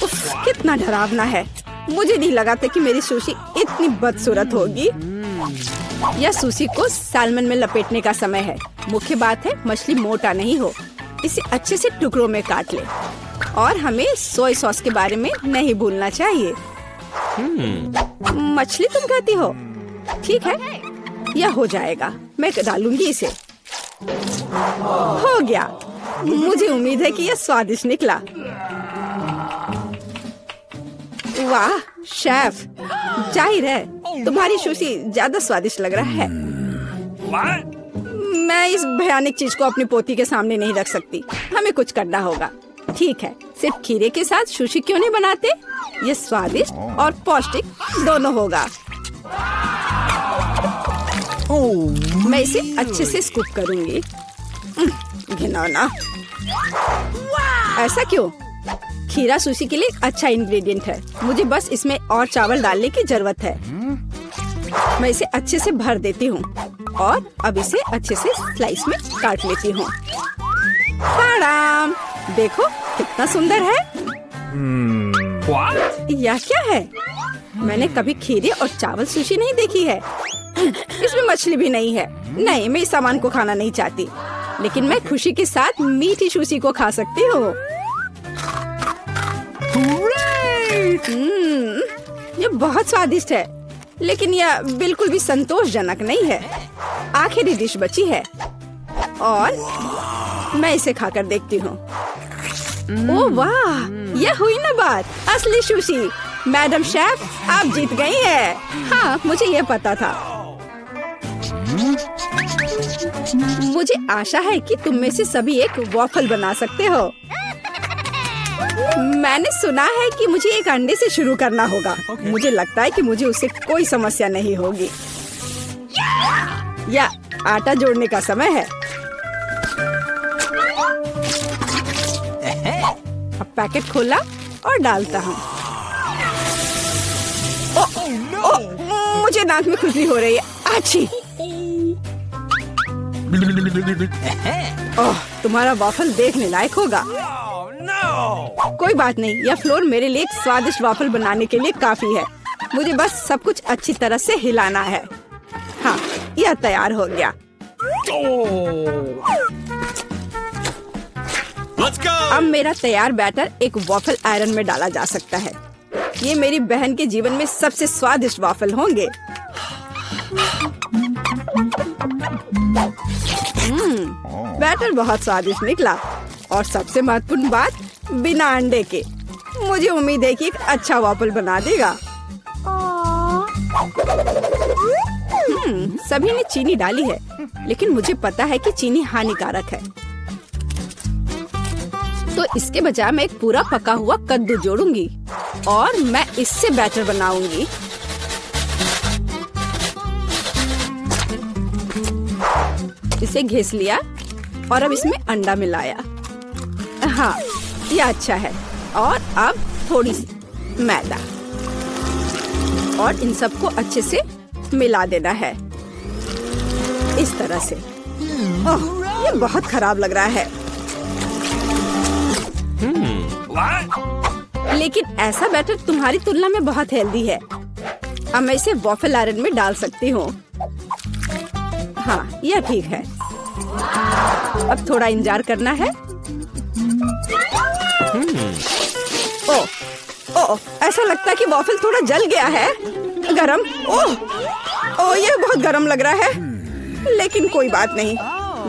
उफ, कितना डरावना है। मुझे नहीं लगा था कि मेरी सुशी इतनी बदसूरत होगी। यह सुशी को सैल्मन में लपेटने का समय है। मुख्य बात है मछली मोटा नहीं हो। इसे अच्छे से टुकड़ों में काट ले, और हमें सोया सॉस के बारे में नहीं भूलना चाहिए। मछली तुम कहती हो? ठीक है, यह हो जाएगा। मैं डालूंगी इसे। हो गया। मुझे उम्मीद है कि यह स्वादिष्ट निकला। वाह शेफ, जाहिर है तुम्हारी सुशी ज्यादा स्वादिष्ट लग रहा है। मैं इस भयानक चीज को अपनी पोती के सामने नहीं रख सकती। हमें कुछ करना होगा। ठीक है, सिर्फ खीरे के साथ सुशी क्यों नहीं बनाते? ये स्वादिष्ट और पौष्टिक दोनों होगा। मैं इसे अच्छे से स्कूप करूंगी। घिनौना। ऐसा क्यों? खीरा सुशी के लिए एक अच्छा इंग्रेडिएंट है। मुझे बस इसमें और चावल डालने की जरूरत है। मैं इसे अच्छे से भर देती हूँ और अब इसे अच्छे से स्लाइस में काट लेती हूँ। देखो कितना सुंदर है। यह क्या है? मैंने कभी खीरे और चावल सुशी नहीं देखी है। इसमें मछली भी नहीं है। नहीं, मैं इस सामान को खाना नहीं चाहती, लेकिन मैं खुशी के साथ मीठी सुशी को खा सकती हूँ। ये बहुत स्वादिष्ट है, लेकिन यह बिल्कुल भी संतोषजनक नहीं है। आखिरी डिश बची है और मैं इसे खाकर देखती हूँ। ओह वाह, यह हुई ना बात, असली सुशी। मैडम शेफ, आप जीत गई हैं। हाँ, मुझे यह पता था। मुझे आशा है कि तुम में से सभी एक वॉफल बना सकते हो। मैंने सुना है कि मुझे एक अंडे से शुरू करना होगा। मुझे लगता है कि मुझे उससे कोई समस्या नहीं होगी। या आटा जोड़ने का समय है। अब पैकेट खोला और डालता हूँ। मुझे नाक में खुजली हो रही है। आछी। ओह, तुम्हारा वॉफल देखने लायक होगा। कोई बात नहीं, यह फ्लोर मेरे लिए एक स्वादिष्ट वॉफल बनाने के लिए काफी है। मुझे बस सब कुछ अच्छी तरह से हिलाना है। हाँ, यह तैयार हो गया। अब मेरा तैयार बैटर एक वॉफल आयरन में डाला जा सकता है। ये मेरी बहन के जीवन में सबसे स्वादिष्ट वॉफल होंगे। बैटर बहुत स्वादिष्ट निकला, और सबसे महत्वपूर्ण बात, बिना अंडे के। मुझे उम्मीद है कि एक अच्छा वॉफल बना देगा। सभी ने चीनी डाली है, लेकिन मुझे पता है कि चीनी हानिकारक है। तो इसके बजाय मैं एक पूरा पका हुआ कद्दू जोड़ूंगी और मैं इससे बैटर बनाऊंगी। इसे घिस लिया और अब इसमें अंडा मिलाया। हाँ, ये अच्छा है। और अब थोड़ी सी मैदा और इन सबको अच्छे से मिला देना है, इस तरह से। ओह, ये बहुत खराब लग रहा है। लेकिन ऐसा बैटर तुम्हारी तुलना में बहुत हेल्दी है। अब मैं इसे वॉफल आयरन में डाल सकती हूँ। हाँ, यह ठीक है। अब थोड़ा इंतजार करना है। ओह, ऐसा लगता है कि वॉफल थोड़ा जल गया है। गरम। ओह, यह बहुत गरम लग रहा है। लेकिन कोई बात नहीं,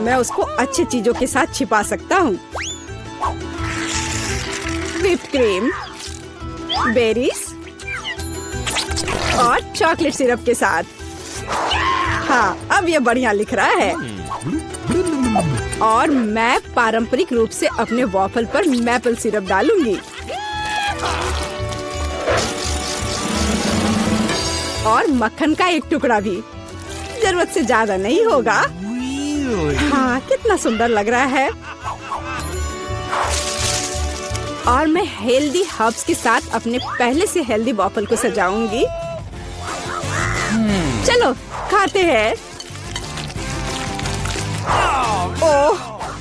मैं उसको अच्छी चीजों के साथ छिपा सकता हूँ। व्हिप्ड क्रीम, बेरीज और चॉकलेट सिरप के साथ। हाँ, अब ये बढ़िया लिख रहा है। और मैं पारंपरिक रूप से अपने वॉफल पर मैपल सिरप डालूंगी और मक्खन का एक टुकड़ा भी। जरूरत से ज्यादा नहीं होगा। हाँ, कितना सुंदर लग रहा है। और मैं हेल्दी हर्ब्स के साथ अपने पहले से हेल्दी वॉफल को सजाऊंगी। चलो खाते हैं।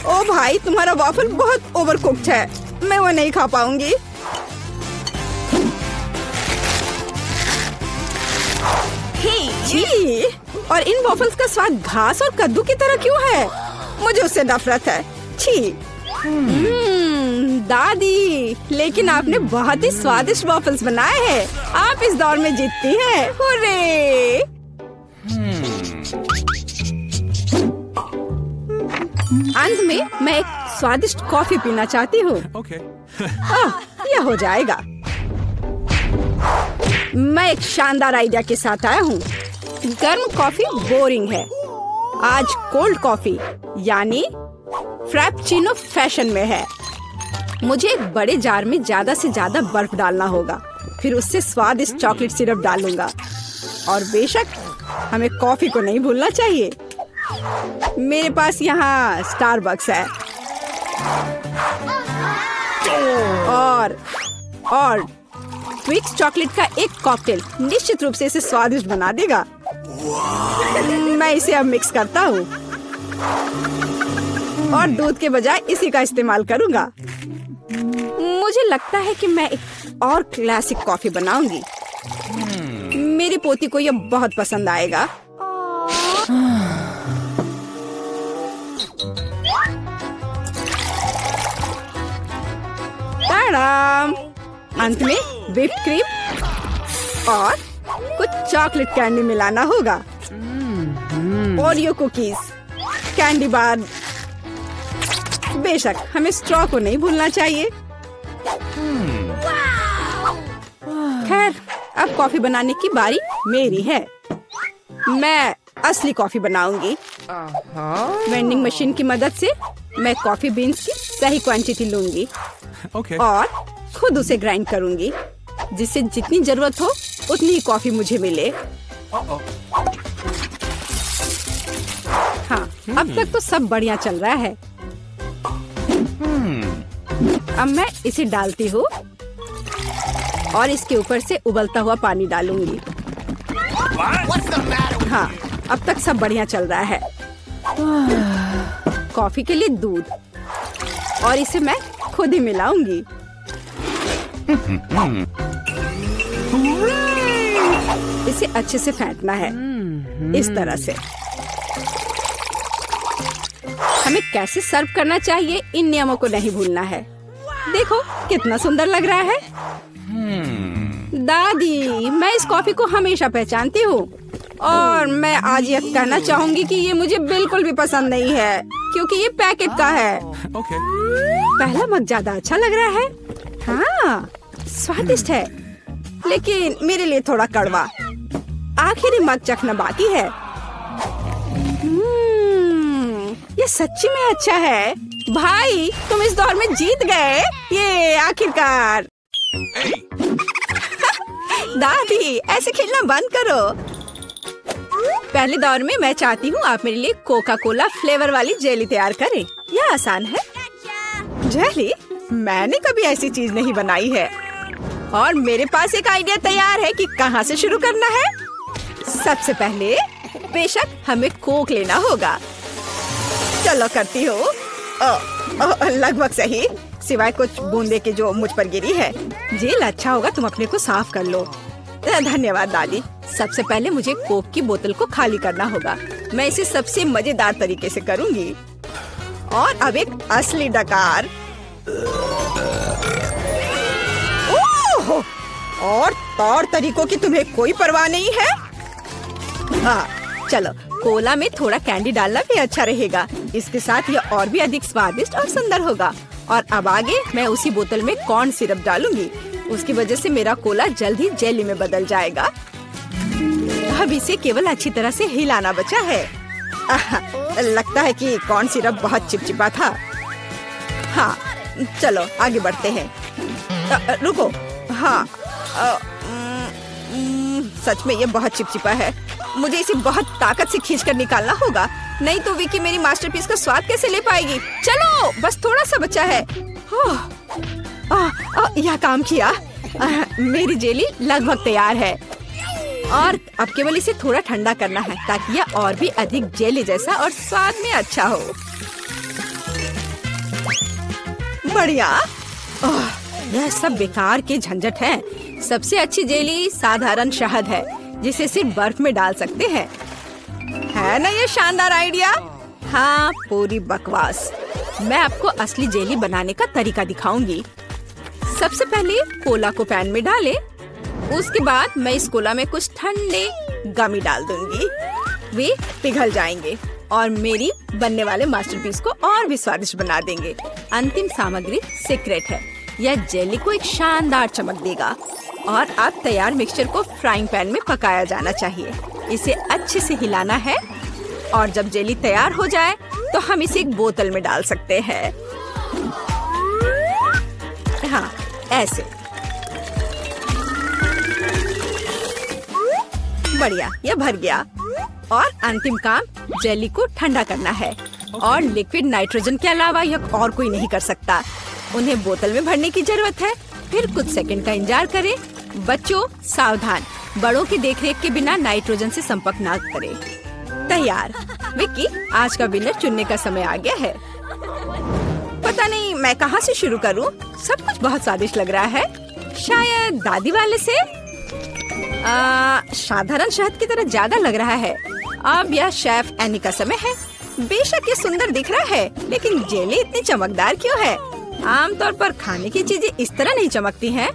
ओह भाई, तुम्हारा वॉफल बहुत ओवरकुक्ड है। मैं वो नहीं खा पाऊंगी। छी, और इन वॉफल्स का स्वाद घास और कद्दू की तरह क्यों है? मुझे उससे नफरत है। छी। दादी, लेकिन आपने बहुत ही स्वादिष्ट वॉफल्स बनाए हैं। आप इस दौर में जीतती हैं। हुर्रे! अंत में मैं एक स्वादिष्ट कॉफी पीना चाहती हूँ। यह हो जाएगा। मैं एक शानदार आइडिया के साथ आया हूँ। गर्म कॉफी बोरिंग है। आज कोल्ड कॉफी यानी फ्रैप्पुचिनो फैशन में है। मुझे एक बड़े जार में ज्यादा से ज्यादा बर्फ डालना होगा। फिर उससे स्वादिष्ट चॉकलेट सिरप डालूंगा। और बेशक हमें कॉफी को नहीं भूलना चाहिए। मेरे पास यहाँ स्टारबक्स है। और ट्विक्स चॉकलेट का एक कॉकटेल निश्चित रूप से इसे स्वादिष्ट बना देगा। मैं इसे अब मिक्स करता हूँ और दूध के बजाय इसी का इस्तेमाल करूँगा। मुझे लगता है कि मैं एक और क्लासिक कॉफी बनाऊंगी। मेरी पोती को यह बहुत पसंद आएगा। ताड़ाम! अंत में व्हिप्ड क्रीम और कुछ चॉकलेट कैंडी मिलाना होगा। Oreo cookies, candy bar. बेशक हमें स्ट्रॉ को नहीं भूलना चाहिए। खैर, अब कॉफी बनाने की बारी मेरी है। मैं असली कॉफी बनाऊंगी। वेंडिंग मशीन की मदद से मैं कॉफी बीन्स की सही क्वांटिटी लूंगी और खुद उसे ग्राइंड करूंगी, जिससे जितनी जरूरत हो उतनी ही कॉफी मुझे मिले। हाँ, अब तक तो सब बढ़िया चल रहा है। अब मैं इसे डालती हूँ और इसके ऊपर से उबलता हुआ पानी डालूंगी। हाँ, अब तक सब बढ़िया चल रहा है। कॉफी के लिए दूध और इसे मैं खुद ही मिलाऊंगी। इसे अच्छे से फेंटना है, इस तरह से। हमें कैसे सर्व करना चाहिए, इन नियमों को नहीं भूलना है। देखो कितना सुंदर लग रहा है। दादी, मैं इस कॉफी को हमेशा पहचानती हूँ और मैं आज ये कहना चाहूंगी कि ये मुझे बिल्कुल भी पसंद नहीं है, क्योंकि ये पैकेट का है। पहला मग ज्यादा अच्छा लग रहा है। हाँ, स्वादिष्ट है, लेकिन मेरे लिए थोड़ा कड़वा। आखिरी मग चखना बाकी है। ये सच्ची में अच्छा है। भाई, तुम इस दौर में जीत गए। ये आखिरकार। दादी, ऐसे खेलना बंद करो। पहले दौर में मैं चाहती हूँ आप मेरे लिए कोका कोला फ्लेवर वाली जेली तैयार करें। यह आसान है। जेली? मैंने कभी ऐसी चीज नहीं बनाई है। और मेरे पास एक आइडिया तैयार है कि कहाँ से शुरू करना है। सबसे पहले बेशक हमें कोक लेना होगा। चलो करती हूँ। लगभग सही, सिवाय कुछ बूंदे के जो मुझ पर गिरी है। जेल अच्छा होगा, तुम अपने को साफ कर लो। धन्यवाद दादी। सबसे पहले मुझे कोक की बोतल को खाली करना होगा। मैं इसे सबसे मजेदार तरीके से करूंगी। और अब एक असली डकार। ओह! और तौर तरीकों की तुम्हें कोई परवाह नहीं है। हाँ, चलो कोला में थोड़ा कैंडी डालना भी अच्छा रहेगा। इसके साथ यह और भी अधिक स्वादिष्ट और सुंदर होगा। और अब आगे मैं उसी बोतल में कॉर्न सिरप डालूंगी। उसकी वजह से मेरा कोला जल्द ही जेली में बदल जाएगा। अब इसे केवल अच्छी तरह से हिलाना बचा है। लगता है कि कॉर्न सिरप बहुत चिपचिपा था। हाँ, चलो आगे बढ़ते हैं। रुको, हाँ, सच में ये बहुत चिपचिपा है। मुझे इसे बहुत ताकत से खींचकर निकालना होगा, नहीं तो विकी मेरी मास्टरपीस का स्वाद कैसे ले पाएगी। चलो, बस थोड़ा सा बचा है। यह काम किया। मेरी जेली लगभग तैयार है और अब केवल इसे थोड़ा ठंडा करना है ताकि यह और भी अधिक जेली जैसा और स्वाद में अच्छा हो। बढ़िया। यह सब बेकार के झंझट है। सबसे अच्छी जेली साधारण शहद है जिसे सिर्फ बर्फ में डाल सकते हैं। है ना ये शानदार आइडिया? हाँ, पूरी बकवास। मैं आपको असली जेली बनाने का तरीका दिखाऊंगी। सबसे पहले कोला को पैन में डालें। उसके बाद मैं इस कोला में कुछ ठंडे गमी डाल दूंगी। वे पिघल जाएंगे और मेरी बनने वाले मास्टरपीस को और भी स्वादिष्ट बना देंगे। अंतिम सामग्री सीक्रेट है। यह जेली को एक शानदार चमक देगा। और अब तैयार मिक्सचर को फ्राइंग पैन में पकाया जाना चाहिए। इसे अच्छे से हिलाना है और जब जेली तैयार हो जाए तो हम इसे एक बोतल में डाल सकते हैं। हाँ, ऐसे। बढ़िया, यह भर गया। और अंतिम काम जेली को ठंडा करना है और लिक्विड नाइट्रोजन के अलावा यह और कोई नहीं कर सकता। उन्हें बोतल में भरने की जरूरत है। फिर कुछ सेकंड का इंतजार करें। बच्चों सावधान, बड़ों की देखरेख के बिना नाइट्रोजन से संपर्क ना करें। तैयार। विक्की, आज का विनर चुनने का समय आ गया है। पता नहीं मैं कहाँ से शुरू करूँ। सब कुछ बहुत स्वादिष्ट लग रहा है। शायद दादी वाले से। साधारण शहद की तरह ज्यादा लग रहा है। अब यह शेफ एनी का समय है। बेशक ये सुंदर दिख रहा है, लेकिन जेली इतनी चमकदार क्यों है? आमतौर पर खाने की चीजें इस तरह नहीं चमकती हैं।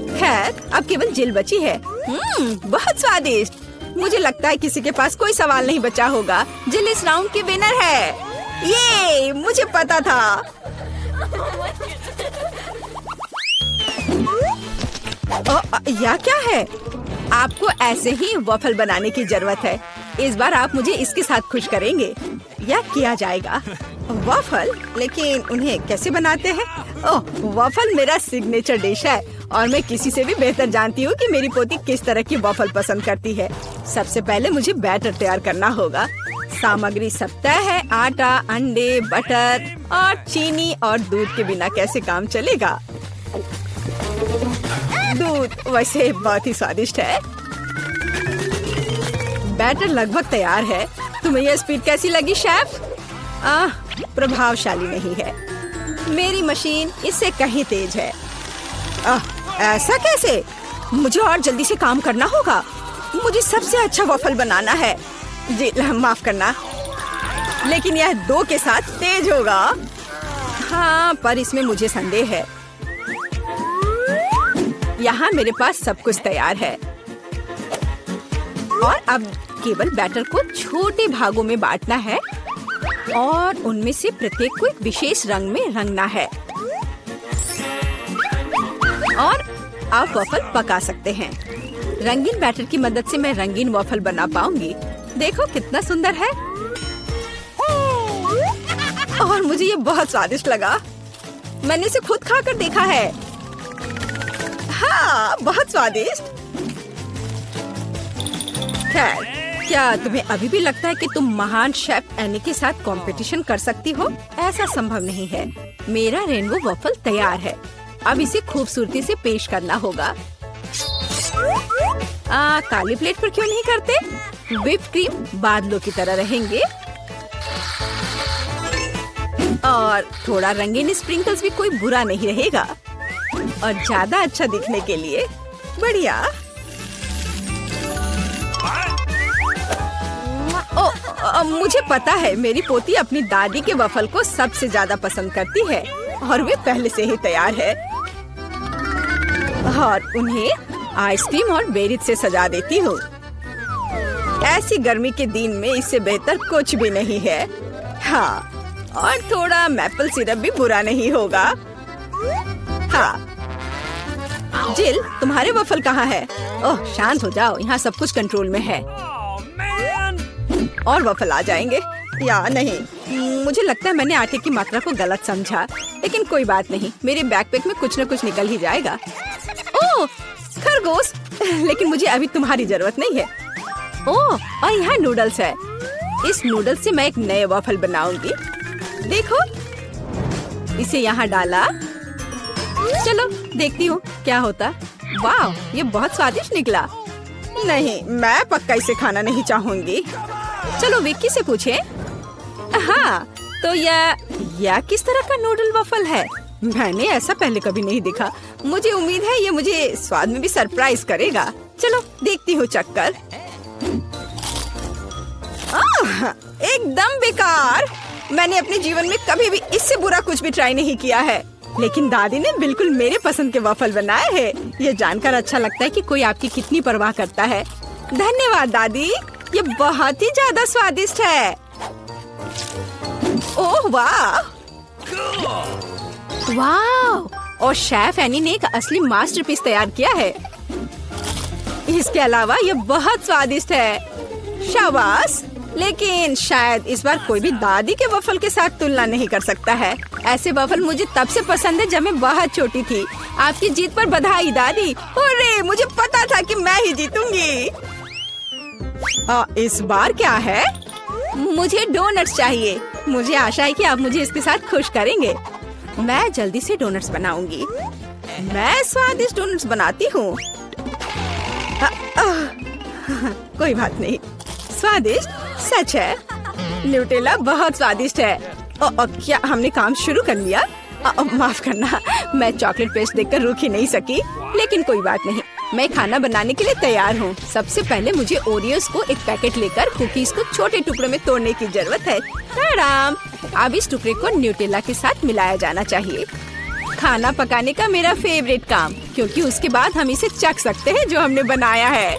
खैर, अब केवल जेल बची है। बहुत स्वादिष्ट। मुझे लगता है किसी के पास कोई सवाल नहीं बचा होगा। जेल इस राउंड की विनर है। ये मुझे पता था। यह क्या है? आपको ऐसे ही वॉफल बनाने की जरूरत है। इस बार आप मुझे इसके साथ खुश करेंगे। यह किया जाएगा। वॉफल? लेकिन उन्हें कैसे बनाते हैं? ओह, वॉफल मेरा सिग्नेचर डिश है और मैं किसी से भी बेहतर जानती हूँ कि मेरी पोती किस तरह की वॉफल पसंद करती है। सबसे पहले मुझे बैटर तैयार करना होगा। सामग्री सब तय है। आटा, अंडे, बटर और चीनी और दूध के बिना कैसे काम चलेगा? दूध वैसे बहुत ही स्वादिष्ट है। बैटर लगभग तैयार है। तुम्हें यह स्पीड कैसी लगी शेफ? प्रभावशाली नहीं है। मेरी मशीन इससे कहीं तेज है। ऐसा कैसे? मुझे और जल्दी से काम करना होगा। मुझे सबसे अच्छा वॉफल बनाना है। जी माफ करना, लेकिन यह 2 के साथ तेज होगा। हाँ, पर इसमें मुझे संदेह है। यहाँ मेरे पास सब कुछ तैयार है और अब केवल बैटर को छोटे भागों में बांटना है और उनमें से प्रत्येक को एक विशेष रंग में रंगना है। और आप वॉफल पका सकते हैं। रंगीन बैटर की मदद से मैं रंगीन वॉफल बना पाऊंगी। देखो कितना सुंदर है। और मुझे ये बहुत स्वादिष्ट लगा। मैंने इसे खुद खाकर देखा है। हाँ, बहुत स्वादिष्ट। खैर, क्या तुम्हें अभी भी लगता है कि तुम महान शेफ एनी के साथ कंपटीशन कर सकती हो? ऐसा संभव नहीं है। मेरा रेनबो वॉफल तैयार है। अब इसे खूबसूरती से पेश करना होगा। काली प्लेट पर क्यों नहीं करते? व्हिप क्रीम बादलों की तरह रहेंगे और थोड़ा रंगीन स्प्रिंकल्स भी कोई बुरा नहीं रहेगा। और ज्यादा अच्छा दिखने के लिए बढ़िया। मुझे पता है मेरी पोती अपनी दादी के वफल को सबसे ज्यादा पसंद करती है और वे पहले से ही तैयार है। और उन्हें आइसक्रीम और बेरीज से सजा देती हूँ। ऐसी गर्मी के दिन में इससे बेहतर कुछ भी नहीं है। हाँ, और थोड़ा मैपल सिरप भी बुरा नहीं होगा। हाँ, जिल, तुम्हारे वफल कहाँ है? ओह, शांत हो जाओ, यहाँ सब कुछ कंट्रोल में है। और वफल आ जाएंगे या नहीं? मुझे लगता है मैंने आटे की मात्रा को गलत समझा, लेकिन कोई बात नहीं, मेरे बैकपैक में कुछ न कुछ निकल ही जाएगा। ओह, खरगोश, लेकिन मुझे अभी तुम्हारी जरूरत नहीं है। ओह, और यहाँ नूडल्स है। इस नूडल्स से मैं एक नए वफल बनाऊंगी। देखो, इसे यहाँ डाला। चलो देखती हूँ क्या होता। वाह, ये बहुत स्वादिष्ट निकला। नहीं, मैं पक्का इसे खाना नहीं चाहूंगी। चलो विक्की से पूछें। हाँ, तो यह किस तरह का नूडल वफल है? मैंने ऐसा पहले कभी नहीं देखा। मुझे उम्मीद है ये मुझे स्वाद में भी सरप्राइज करेगा। चलो देखती हूँ चक्कर। एकदम बेकार। मैंने अपने जीवन में कभी भी इससे बुरा कुछ भी ट्राई नहीं किया है, लेकिन दादी ने बिल्कुल मेरे पसंद के वफल बनाए हैं। ये जानकर अच्छा लगता है कि कोई आपकी कितनी परवाह करता है। धन्यवाद दादी, ये बहुत ही ज्यादा स्वादिष्ट है। ओह वाह, वाह! और शेफ एनी ने एक असली मास्टरपीस तैयार किया है। इसके अलावा ये बहुत स्वादिष्ट है। शाबाश! लेकिन शायद इस बार कोई भी दादी के वफल के साथ तुलना नहीं कर सकता है। ऐसे वफल मुझे तब से पसंद है जब मैं बहुत छोटी थी। आपकी जीत पर बधाई दादी। अरे, मुझे पता था कि मैं ही जीतूंगी। इस बार क्या है? मुझे डोनट्स चाहिए। मुझे आशा है कि आप मुझे इसके साथ खुश करेंगे। मैं जल्दी से डोनट्स बनाऊंगी। मैं स्वादिष्ट डोनट्स बनाती हूँ। कोई बात नहीं, स्वादिष्ट सच है। न्यूटेला बहुत स्वादिष्ट है। क्या हमने काम शुरू कर लिया? माफ करना, मैं चॉकलेट पेस्ट देखकर रुक ही नहीं सकी। लेकिन कोई बात नहीं, मैं खाना बनाने के लिए तैयार हूँ। सबसे पहले मुझे ओरियोस को एक पैकेट लेकर कुकीज को छोटे टुकड़ों में तोड़ने की जरूरत है। आराम। अब इस टुकड़े को न्यूटेला के साथ मिलाया जाना चाहिए। खाना पकाने का मेरा फेवरेट काम, क्योंकि उसके बाद हम इसे चख सकते हैं जो हमने बनाया है।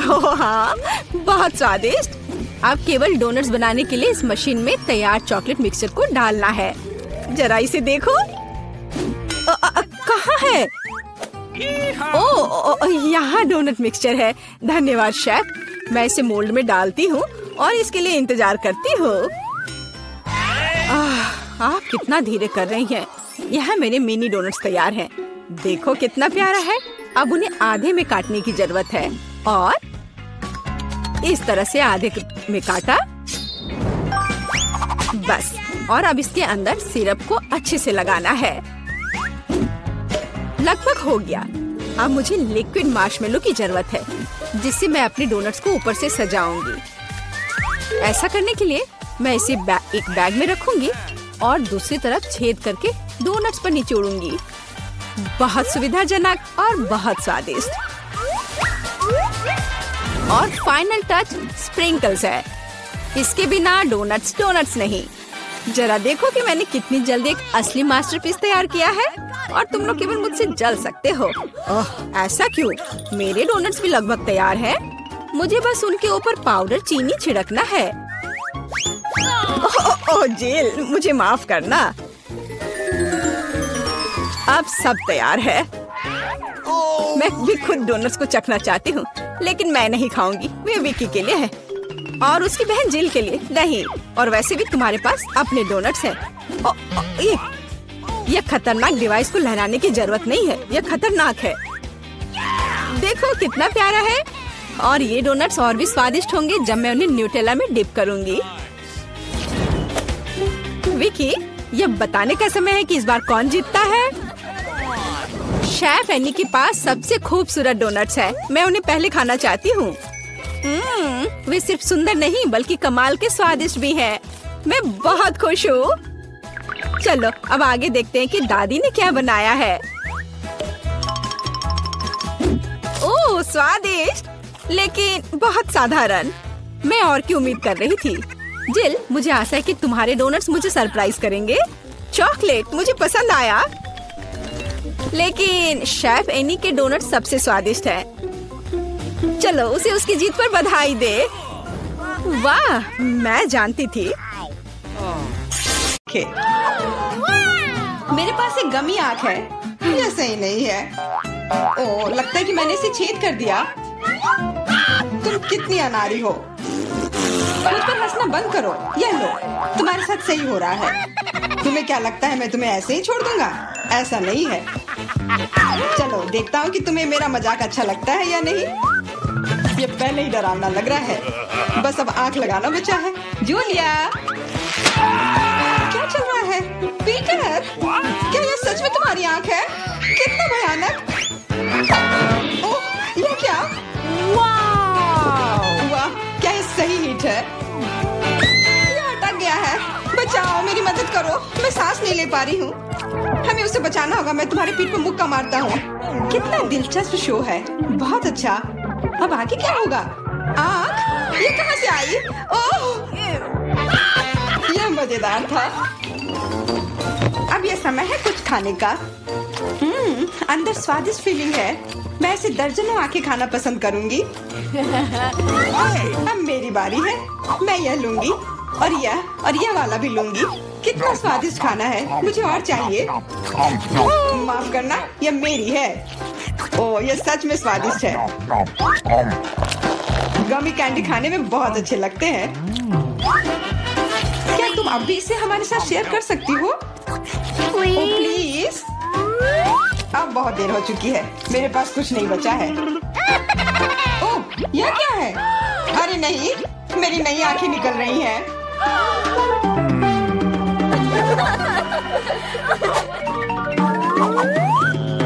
ओह हाँ, बहुत स्वादिष्ट। अब केवल डोनट्स बनाने के लिए इस मशीन में तैयार चॉकलेट मिक्सचर को डालना है। जरा इसे देखो। कहाँ है? ओह, यहाँ डोनट मिक्सचर है। धन्यवाद शेफ। मैं इसे मोल्ड में डालती हूँ और इसके लिए इंतजार करती हूँ। आप कितना धीरे कर रही हैं। यहाँ मेरे मिनी डोनट्स तैयार हैं। देखो कितना प्यारा है। अब उन्हें आधे में काटने की जरूरत है और इस तरह से आधे में काटा। बस, और अब इसके अंदर सिरप को अच्छे से लगाना है। लगभग हो गया। अब मुझे लिक्विड मार्शमेलो की जरूरत है, जिससे मैं अपने डोनट्स को ऊपर से सजाऊंगी। ऐसा करने के लिए मैं इसे एक बैग में रखूंगी और दूसरी तरफ छेद करके डोनट्स पर निचोड़ूंगी। बहुत सुविधाजनक और बहुत स्वादिष्ट। और फाइनल टच स्प्रिंकल्स है। इसके बिना डोनट्स नहीं। जरा देखो कि मैंने कितनी जल्दी एक असली मास्टरपीस तैयार किया है और तुम लोग केवल मुझसे जल सकते हो। ओह, ऐसा क्यों? मेरे डोनट्स भी लगभग तैयार हैं। मुझे बस उनके ऊपर पाउडर चीनी छिड़कना है। ओह जेल, मुझे माफ करना। अब सब तैयार है। मैं भी खुद डोनट्स को चखना चाहती हूँ, लेकिन मैं नहीं खाऊंगी। वे विक्की के लिए है और उसकी बहन जिल के लिए नहीं। और वैसे भी तुम्हारे पास अपने डोनट्स हैं। ये खतरनाक डिवाइस को लहराने की जरूरत नहीं है। यह खतरनाक है। देखो कितना प्यारा है। और ये डोनट्स और भी स्वादिष्ट होंगे जब मैं उन्हें न्यूटेला में डिप करूंगी। विक्की, यह बताने का समय है कि इस बार कौन जीतता है। शेफ एनी के पास सबसे खूबसूरत डोनट्स है। मैं उन्हें पहले खाना चाहती हूँ। वे सिर्फ सुंदर नहीं बल्कि कमाल के स्वादिष्ट भी हैं। मैं बहुत खुश हूँ। चलो अब आगे देखते हैं कि दादी ने क्या बनाया है। ओह स्वादिष्ट, लेकिन बहुत साधारण। मैं और की उम्मीद कर रही थी। जिल, मुझे आशा है कि तुम्हारे डोनट्स मुझे सरप्राइज करेंगे। चॉकलेट मुझे पसंद आया, लेकिन शेफ एनी के डोनट सबसे स्वादिष्ट है। चलो उसे उसकी जीत पर बधाई दे। वाह, मैं जानती थी। मेरे पास एक गमी आंख है। ये सही नहीं है। ओ, लगता है कि मैंने इसे छेद कर दिया। तुम कितनी अनाड़ी हो। मुझ पर हंसना बंद करो। ये लो, तुम्हारे साथ सही हो रहा है। तुम्हें क्या लगता है मैं तुम्हें ऐसे ही छोड़ दूंगा? ऐसा नहीं है। चलो देखता हूँ कि तुम्हें मेरा मजाक अच्छा लगता है या नहीं। ये पहले ही डरावना लग रहा है। बस अब आंख लगाना बचा है। जूलिया, क्या चल रहा है? पीटर, क्या ये सच में तुम्हारी आंख है? कितना भयानक। ओह, ये क्या? वाह, क्या ये सही हिट है? ये अटक गया है। बचाओ, मेरी मदद करो। मैं सांस नहीं ले पा रही हूँ। हमें उसे बचाना होगा। मैं तुम्हारे पीठ पर मुक्का मारता हूँ। कितना दिलचस्प शो है। बहुत अच्छा। अब आगे क्या होगा? आँख? ये कहाँ से आई? ओह, ये मजेदार था। अब ये समय है कुछ खाने का। अंदर स्वादिष्ट फीलिंग है। मैं ऐसे दर्जनों आंखें खाना पसंद करूंगी। अब मेरी बारी है। मैं यह लूंगी और यह वाला भी लूंगी। कितना स्वादिष्ट खाना है। मुझे और चाहिए। माफ करना, यह मेरी है। ओह, यह सच में स्वादिष्ट है। गमी कैंडी खाने में बहुत अच्छे लगते हैं। क्या तुम अब भी इसे हमारे साथ शेयर कर सकती हो? प्लीज। अब बहुत देर हो चुकी है। मेरे पास कुछ नहीं बचा है। ओह, यह क्या है? अरे नहीं, मेरी नई आंखें निकल रही हैं।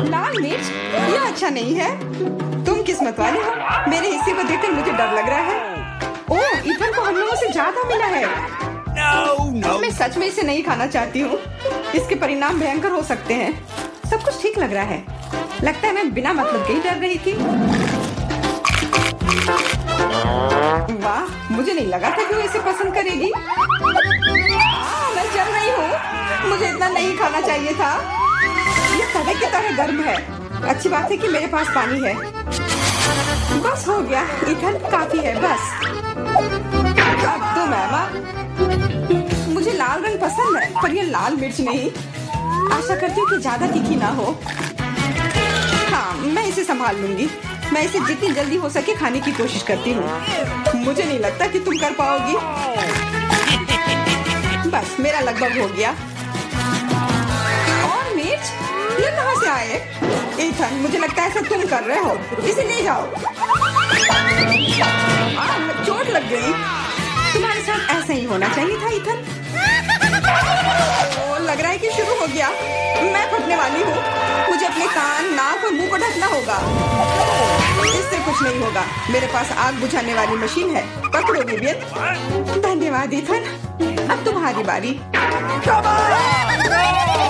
लाल मिर्च? यह अच्छा नहीं है। तुम किस्मत वाले हो। मेरे हिस्से को देखकर मुझे डर लग रहा है। ओह, इथन को हम लोगों से ज्यादा मिला है। मैं सच में इसे नहीं खाना चाहती हूँ। इसके परिणाम भयंकर हो सकते हैं। सब कुछ ठीक लग रहा है। लगता है मैं बिना मतलब के ही डर रही थी। वाह, मुझे नहीं लगा था कि वो इसे पसंद करेगी। मैं जल रही हूँ। मुझे इतना नहीं खाना चाहिए था। ये तवे की तरह गर्म है। अच्छी बात है कि मेरे पास पानी है। बस हो गया। इथन, काफी है। बस अब तो मैमा, मुझे लाल रंग पसंद है, पर ये लाल मिर्च नहीं। आशा करती हूँ कि ज्यादा तीखी ना हो। हाँ, मैं इसे संभाल लूंगी। मैं इसे जितनी जल्दी हो सके खाने की कोशिश करती हूँ। मुझे नहीं लगता कि तुम कर पाओगी। बस, मेरा लगभग हो गया। और मिर्च? ये कहाँ से आए? इथन, मुझे लगता है ऐसा तुम कर रहे हो। इसे ले जाओ। चोट लग गई। तुम्हारे साथ ऐसा ही होना चाहिए था इथन। लग रहा है कि शुरू हो गया। मैं फटने वाली हूँ। मुझे अपने कान, नाक और मुंह को ढकना होगा। इससे कुछ नहीं होगा। मेरे पास आग बुझाने वाली मशीन है। पकड़ो विवियन। धन्यवाद इथन। अब तुम्हारी बारी।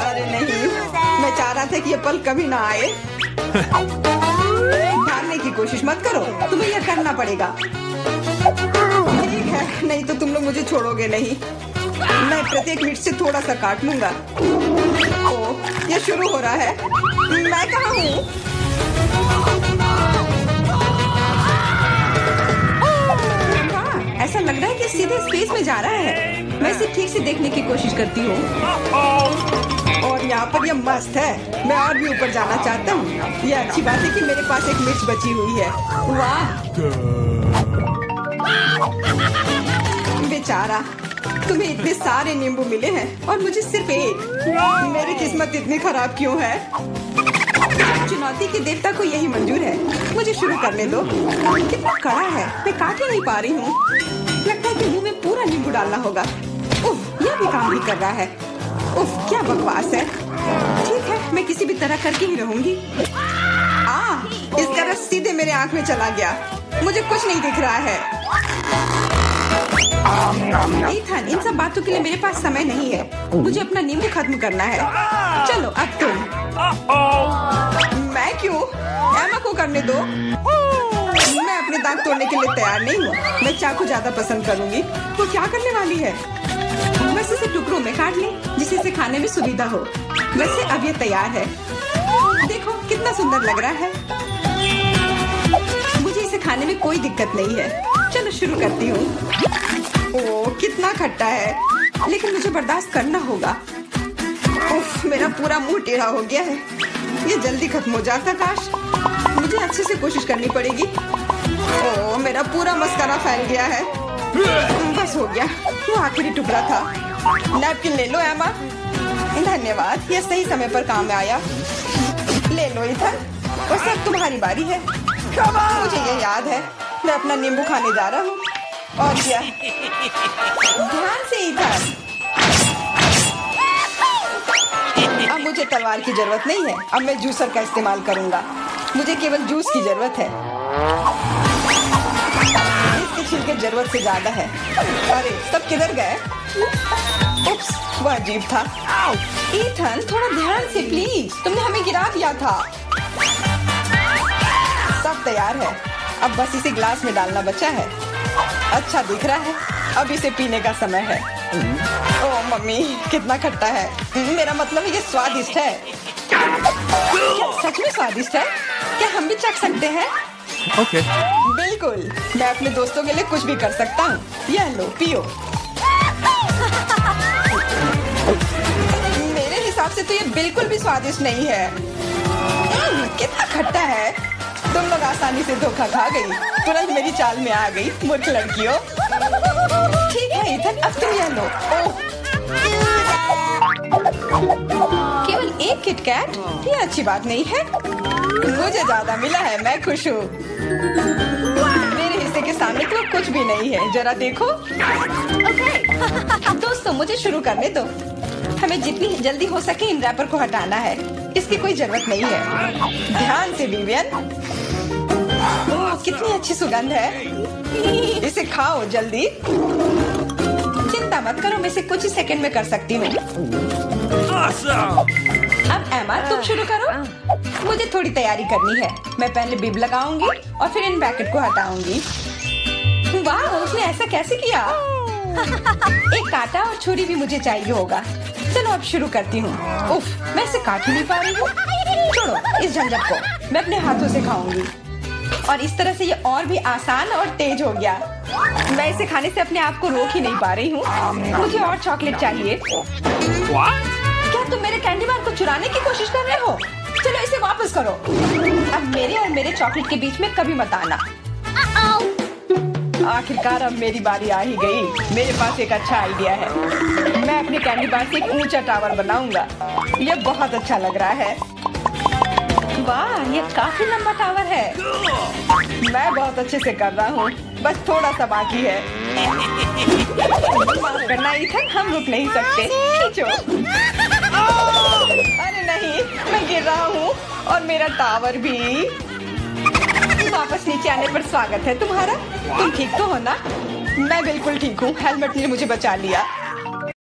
अरे नहीं, मैं चाह रहा था कि ये पल कभी ना आए। भागने की कोशिश मत करो। तुम्हें यह करना पड़ेगा। ठीक है, नहीं तो तुम लोग मुझे छोड़ोगे नहीं। मैं प्रत्येक मिनट से थोड़ा सा काट लूंगा। ओह, ये शुरू हो रहा है। मैं कहाँ हूँ? ऐसा लग रहा है कि सीधे स्पेस में जा रहा है। मैं इसे ठीक से देखने की कोशिश करती हूँ। और यहाँ पर यह मस्त है। मैं और भी ऊपर जाना चाहता हूँ। यह अच्छी बात है कि मेरे पास एक मिर्च बची हुई है। वाह, बेचारा, तुम्हें इतने सारे नींबू मिले हैं और मुझे सिर्फ एक। मेरी किस्मत इतनी खराब क्यों है? चुनौती के देवता को यही मंजूर है। मुझे शुरू करने दो। कितना कड़ा है। मैं काट ही नहीं पा रही हूँ। लगता है कि मुंह में पूरा नींबू डालना होगा। उफ, यह भी काम नहीं कर रहा है। उफ, क्या बकवास है। ठीक है, मैं किसी भी तरह करके ही रहूंगी। इसका रस सीधे मेरे आंख में चला गया। मुझे कुछ नहीं दिख रहा है। इथन, इन सब बातों के लिए मेरे पास समय नहीं है। मुझे अपना नींबू खत्म करना है। चलो अब तुम। मैं क्यों? एमा को करने दो। मैं अपने दांत तोड़ने के लिए तैयार नहीं हूँ। मैं चाकू ज्यादा पसंद करूंगी। वो क्या करने वाली है? बस इसे टुकड़ों में काट ले, जिससे इसे खाने में सुविधा हो। वैसे अब ये तैयार है। देखो कितना सुंदर लग रहा है। मुझे इसे खाने में कोई दिक्कत नहीं है। चलो शुरू करती हूँ। ओह, कितना खट्टा है, लेकिन मुझे बर्दाश्त करना होगा। उफ, मेरा पूरा मुंह टेढ़ा हो गया है। ये जल्दी खत्म हो जाता काश। मुझे अच्छे से कोशिश करनी पड़ेगी। ओह, मेरा पूरा मस्कारा फैल गया है। बस हो गया, वो आखिरी टुकड़ा था। नैपकिन ले लो एमा। धन्यवाद, ये सही समय पर काम में आया। ले लो इथन, और सब तुम्हारी बारी है। मुझे ये याद है, मैं अपना नींबू खाने जा रहा हूँ। और क्या, ध्यान से इथन। अब मुझे तलवार की जरूरत नहीं है, अब मैं जूसर का इस्तेमाल करूंगा। मुझे केवल जूस की जरूरत है। इसके छिलके जरूरत से ज्यादा है। अरे सब किधर गए? उप्स, वह अजीब था। ईथन, थोड़ा ध्यान से प्लीज, तुमने हमें गिरा दिया था। सब तैयार है, अब बस इसे ग्लास में डालना बचा है। अच्छा दिख रहा है, अब इसे पीने का समय है। ओह मम्मी, कितना खट्टा है। मेरा मतलब है ये स्वादिष्ट है। क्या सच में स्वादिष्ट है? क्या हम भी चख सकते हैं? Okay. बिल्कुल, मैं अपने दोस्तों के लिए कुछ भी कर सकता हूँ। यह लो, पियो। मेरे हिसाब से तो ये बिल्कुल भी स्वादिष्ट नहीं है। कितना खट्टा है। तुम लोग आसानी से धोखा खा गई, तुरंत मेरी चाल में आ गई, मूर्ख लड़कियों। ठीक है इथन, अब तुम यह लो। ओह, केवल एक किटकैट, ये अच्छी बात नहीं है। मुझे ज्यादा मिला है, मैं खुश हूँ। मेरे हिस्से के सामने तो कुछ भी नहीं है, जरा देखो। दोस्तों, मुझे शुरू करने दो। हमें जितनी जल्दी हो सके इन रैपर को हटाना है। इसकी कोई जरूरत नहीं है। ध्यान से विवियन। ओह, कितनी अच्छी सुगंध है। इसे खाओ जल्दी। चिंता मत करो, मैं इसे कुछ ही सेकंड में कर सकती हूँ। अब एमा, तुम शुरू करो। मुझे थोड़ी तैयारी करनी है। मैं पहले बिब लगाऊंगी और फिर इन पैकेट को हटाऊंगी। वाह, उसने ऐसा कैसे किया? एक कांटा और छुरी भी मुझे चाहिए होगा। चलो अब शुरू करती हूँ। उफ, मैं इसे काट ही नहीं पा रही हूँ। छोड़ो इस झंझट को, मैं अपने हाथों से खाऊंगी। और इस तरह से ये और भी आसान और तेज हो गया। मैं इसे खाने से अपने आप को रोक ही नहीं पा रही हूँ। मुझे और चॉकलेट चाहिए। क्या तुम मेरे कैंडी बार को चुराने की कोशिश कर रहे हो? चलो इसे वापस करो। अब मेरे और मेरे चॉकलेट के बीच में कभी मत आना। आखिरकार अब मेरी बारी आ ही गई। मेरे पास एक अच्छा आइडिया है। मैं अपने कैंडी बार से एक ऊंचा टावर बनाऊंगा। ये बहुत अच्छा लग रहा है। वाह, ये काफी लंबा टावर है। मैं बहुत अच्छे से कर रहा हूँ, बस थोड़ा सा बाकी है। माफ करना इथन, हम रुक नहीं सकते। खींचो। अरे नहीं, मैं गिर रहा हूँ और मेरा टावर भी। वापस नीचे आने पर स्वागत है तुम्हारा। तुम ठीक तो हो ना? मैं बिल्कुल ठीक हूँ, हेलमेट ने मुझे बचा लिया।